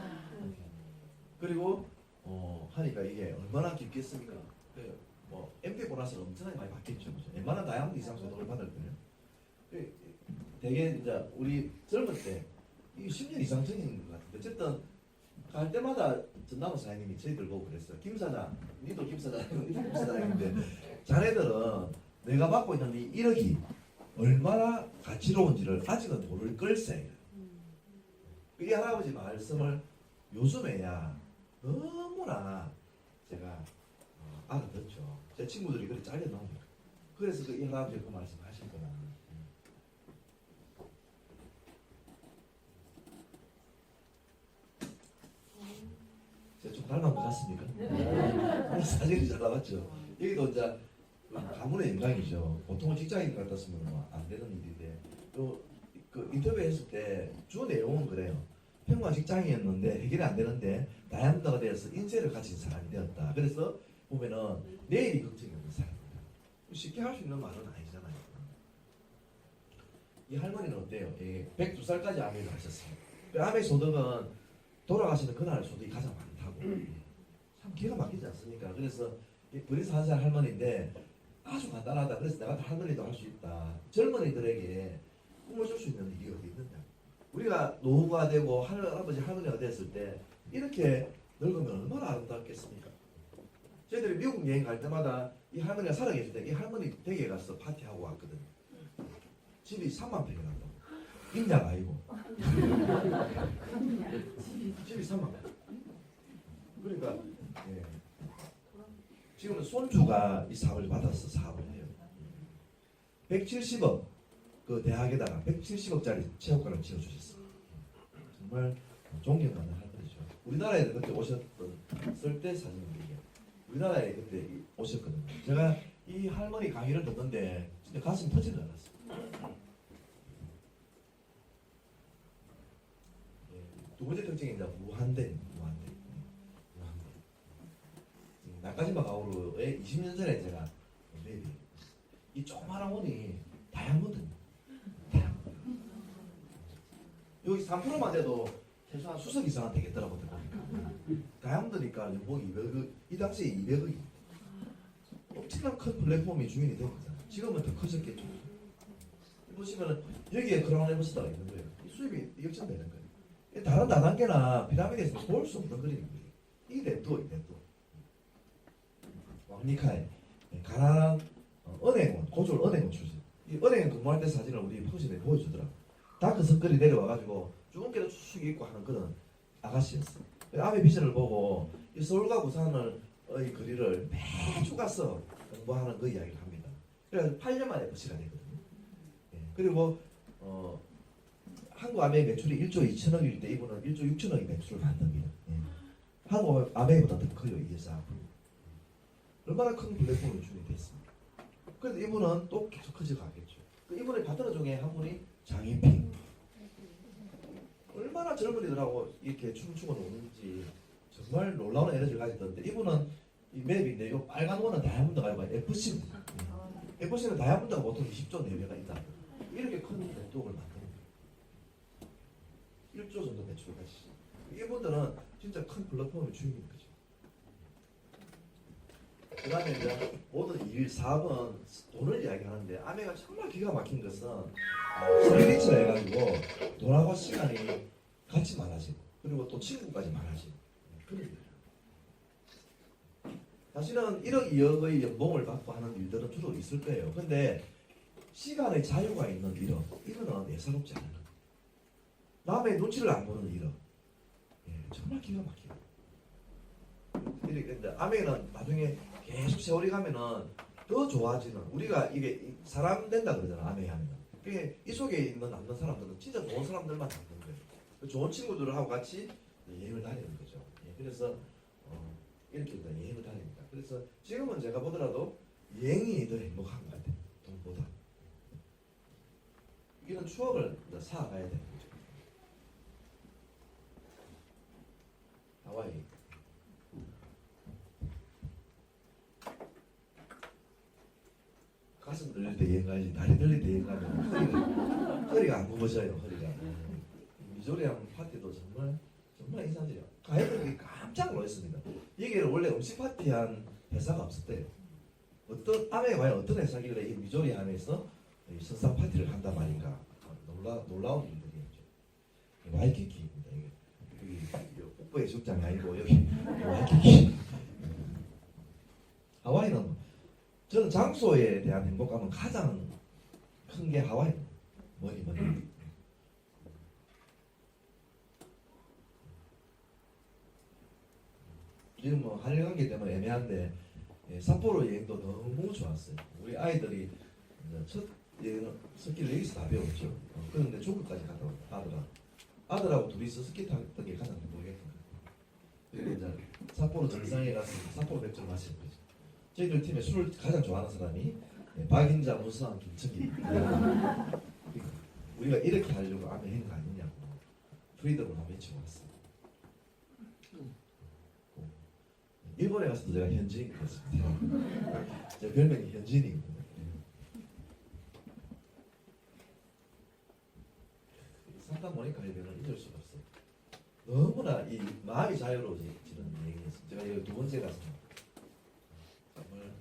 그리고 하니까 이게 얼마나 깊겠습니까? 뭐 MD 보너스는 엄청나게 많이 받겠죠. 웬만한 다이아몬드 이상 소득을 받을 때는 되게 이제 우리 젊을 때 이게 10년 이상 전인 것 같은데 어쨌든 갈 때마다 전남우 사장님이 저희들 보고 그랬어요. 김 사장, 니도 김 사장인데 자네들은 내가 받고 있는 이 1억이 얼마나 가치로운지를 아직은 모를 걸세. 이 할아버지 말씀을 요즘에야 너무나 제가 알아듣죠. 제 친구들이 그렇게 잘려 나옵니다. 그래서 이 할아버지 그 말씀 하실 거나. 제가 좀 닮은 것 같습니까? 사진이 잘 나왔죠. 여기도 이제 가문의 영광이죠. 보통은 직장인 같았으면 안 되는 일인데 또 그 인터뷰했을 때 주 내용은 그래요. 평범한 직장이었는데 해결이 안 되는데 다이아몬드가 되어서 인재를 가진 사람이 되었다. 그래서 보면은 내일이 걱정이 없는 사람이다. 쉽게 할 수 있는 말은 아니잖아요. 이 할머니는 어때요? 102살까지 아메를 하셨어요. 그 아메 소득은 돌아가시는 그날 소득이 가장 많다고. 참 기가 막히지 않습니까? 그래서 그래서 한 살 할머니인데 아주 간단하다. 그래서 내가 할머니도 할 수 있다. 젊은이들에게 꿈을 줄 수 있는 일이 어디 있느냐. 우리가 노후가 되고 할아버지 할머니가 됐을 때 이렇게 늙으면 얼마나 아름답겠습니까? 저희들이 미국 여행 갈 때마다 이 할머니가 살아계실 때 이 할머니 댁에 가서 파티하고 왔거든요. 집이 3만 평이 난다고. 임야가 아니고. 집이 3만 평. 그러니까 예. 지금은 손주가 이 사업을 받아서 사업을 해요. 170억 그 대학에다가 170억짜리 체육관을 지어주셨어요. 정말 존경하는 할머니죠. 우리나라에 그때 오셨던 쓸 때 사진인데 이게 우리나라에 그때 오셨거든요. 제가 이 할머니 강의를 듣는데 진짜 가슴 터지는 줄 알았어요. 예, 두 번째 특징이 이제 무한대. 나까지마 가오루에 20년 전에 제가 랩이 이 조그마한 원이 다이아몬드. 여기 3%만 돼도 최소한 수석 이상은 되겠더라고. 다이아몬드니까 뭐 200억, 이 당시에 200억이 엄청난 큰 플랫폼이 주인이 된 거잖아요. 지금은 더 커졌겠죠. 보시면은 여기에 크라운 에버스가 있는 거예요. 이 수입이 역전되는 거예요. 다른 다단계나 피라미드에서 볼 수 없는 그림입니다. 이 랩도 이 랩도. 왕리카의 가난한 은행원, 고졸 은행원 출신. 이 은행 근무할 때 사진을 우리 포시에 보여주더라고. 다크서클이 내려와가지고 주근깨를 쭉 입고 하는 그런 아가씨였어. 아베 비전을 보고 이 서울과 부산의 거리를 매주 가서 공부하는 그 이야기를 합니다. 그래서 8년 만에 FC가 되거든요. 예. 그리고 한국 아메 매출이 1조 2천억일 때 이분은 1조 6천억의 매출을 만듭니다. 예. 한국 아메보다 더 커요. 이 여자. 얼마나 큰 플랫폼이 준비됐습니까? 그래서 이분은 또 계속 커져가겠죠. 이분의 파트너 중에 한 분이 장인핑. 얼마나 젊은이들하고 이렇게 춤추고 노는지 정말 놀라운 에너지를 가지던데 이분은 이 맵인데 이 빨간 원은 다이아몬드가 아니고 FC입니다. FC는 다이아몬드가 보통 20조 내외가 있다. 이렇게 큰 네트워크를 만듭니다. 1조 정도 매출을 가지죠. 이분들은 진짜 큰 플랫폼의 주인인 거죠. 그 다음에 이제 모든 일, 사업은 돈을 이야기하는데 아메가 정말 기가 막힌 것은 스리리처 해가지고 돈하고 시간이 같이 많아지고 그리고 또 친구까지 많아지고 그런 일이에요. 사실은 1억, 2억의 연봉을 받고 하는 일들은 주로 있을 거예요. 근데 시간의 자유가 있는 1억, 이거는 예사롭지 않은 거예요. 남의 눈치를 안 보는 1억. 예, 정말 기가 막혀요. 이렇게 아메는 나중에 계속 세월이 가면은 더 좋아지는 우리가 이게 사람 된다 그러잖아. 아메 하면은 그게 이 속에 있는 남는 사람들은 진짜 좋은 사람들만 남는 거예요. 좋은 친구들하고 같이 여행을 다니는 거죠. 예, 그래서 이렇게 일단 여행을 다닙니다. 그래서 지금은 제가 보더라도 여행이 더 행복한 것 같아요. 돈보다 이런 추억을 쌓아가야 되는 거죠. 하와이. 가슴 들릴 때 여행 가야지 다리 들릴 때 여행 가면 허리가 안 굽어져요. 허리가. 미조리암 파티도 정말 인상적이에요. 가이드들이 깜짝 놀랐습니다. 여기를 원래 음식 파티한 회사가 없었대요. 어떤 아메가 과연 어떤 회사길래 이 미조리암에서 선상 파티를 한단 말인가. 놀라운 일들이었죠. 와이키키입니다. 여기 북부의 직장이 아니고 여기 와이키키. 하와이는 저는 장소에 대한 행복감은 가장 큰 게 하와이입니다. 뭐니. 지금 뭐 한일 관계 때문에 애매한데 삿포로 여행도 너무 좋았어요. 우리 아이들이 첫 여행은 스키를 여기서 다 배웠죠. 그런데 중국까지 가더라. 아들하고 둘이서 스키 탔던 게 가장 행복했던 거예요. 그리고 이제 삿포로 정상에 가서 삿포로 맥주를 마시는 거죠. 저희들 팀에 술을 가장 좋아하는 사람이 박인자, 무수한 김천기. 우리가 이렇게 하려고 아멘 한거 아니냐고 프리덤을 한번 외치고 왔어요. 일본에 가서도 제가 현지인이 됐습니다. 제 별명이 현지인이거든요. 상담 모니까 하면은 잊을 수가 없어. 너무나 이 마음이 자유로워지는 얘기였어요. 제가 이거 두 번째 가서 정말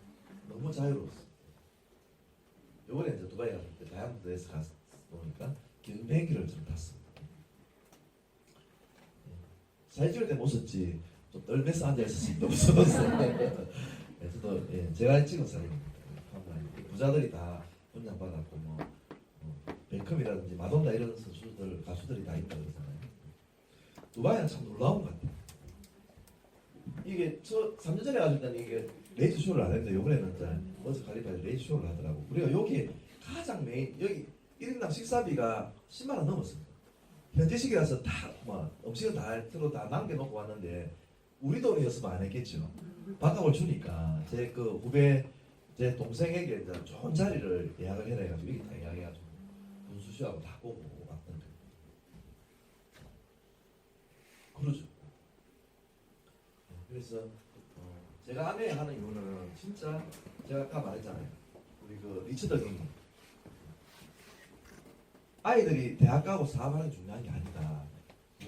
너무 자유로웠어요. 요번에 이제 두바이 갔을 때 다이아몬드에서 가서 보니까 긴 비행기를 좀 탔습니다. 사진 찍을 때 못 썼지 좀 떨면서 앉아있을 때 무서웠어요. 저도 제가 찍은 사진입니다. 부자들이 다 분양받았고 뭐 베컴이라든지 마돈나 이런 선수들 가수들이 다 있다 그러잖아요. 두바이는 참 놀라운 것 같아요. 이게 저 3년 전에 갔을 때는 이게 레이스 쇼를 안 했는데 이번에는 이제 버스 칼리파에서 레이스 쇼를 하더라고. 우리가 여기 가장 메인 여기 1인당 식사비가 10만 원 넘었습니다. 현지식이라서 다뭐 음식은 다 새로 다 남겨놓고 왔는데 우리 돈이었으면 안 했겠죠. 밥값을 주니까 제 그 후배 제 동생에게 이제 좋은 자리를 예약을 해라 해가지고 여기 다 예약해가지고 분수쇼하고 다 보고 왔던 거예요. 그러죠. 그래서 제가 아메 하는 이유는 진짜 제가 아까 말했잖아요. 우리 그 리처드 갱 아이들이 대학 가고 사업하는 게 중요한 게 아니다.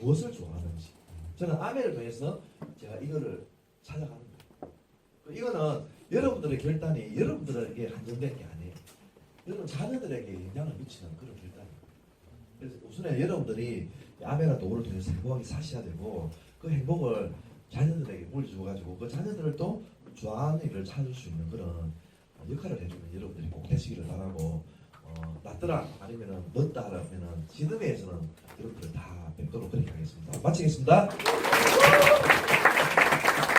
무엇을 좋아하는지. 저는 아메를 통해서 제가 이거를 찾아가는 거예요. 이거는 여러분들의 결단이 여러분들에게 한정된 게 아니에요. 여러분 자녀들에게 영향을 미치는 그런 결단이에요. 그래서 우선에 여러분들이 아메라 도구를 통해서 행복하게 사셔야 되고 그 행복을 자녀들에게 물려줘가지고 그 자녀들을 또 좋아하는 일을 찾을 수 있는 그런 역할을 해주는 여러분들이 꼭 되시기를 바라고 낫더라 아니면은 넣었다 하면은 시드메에서는 여러분들 다 뵙도록 그렇게 하겠습니다. 마치겠습니다.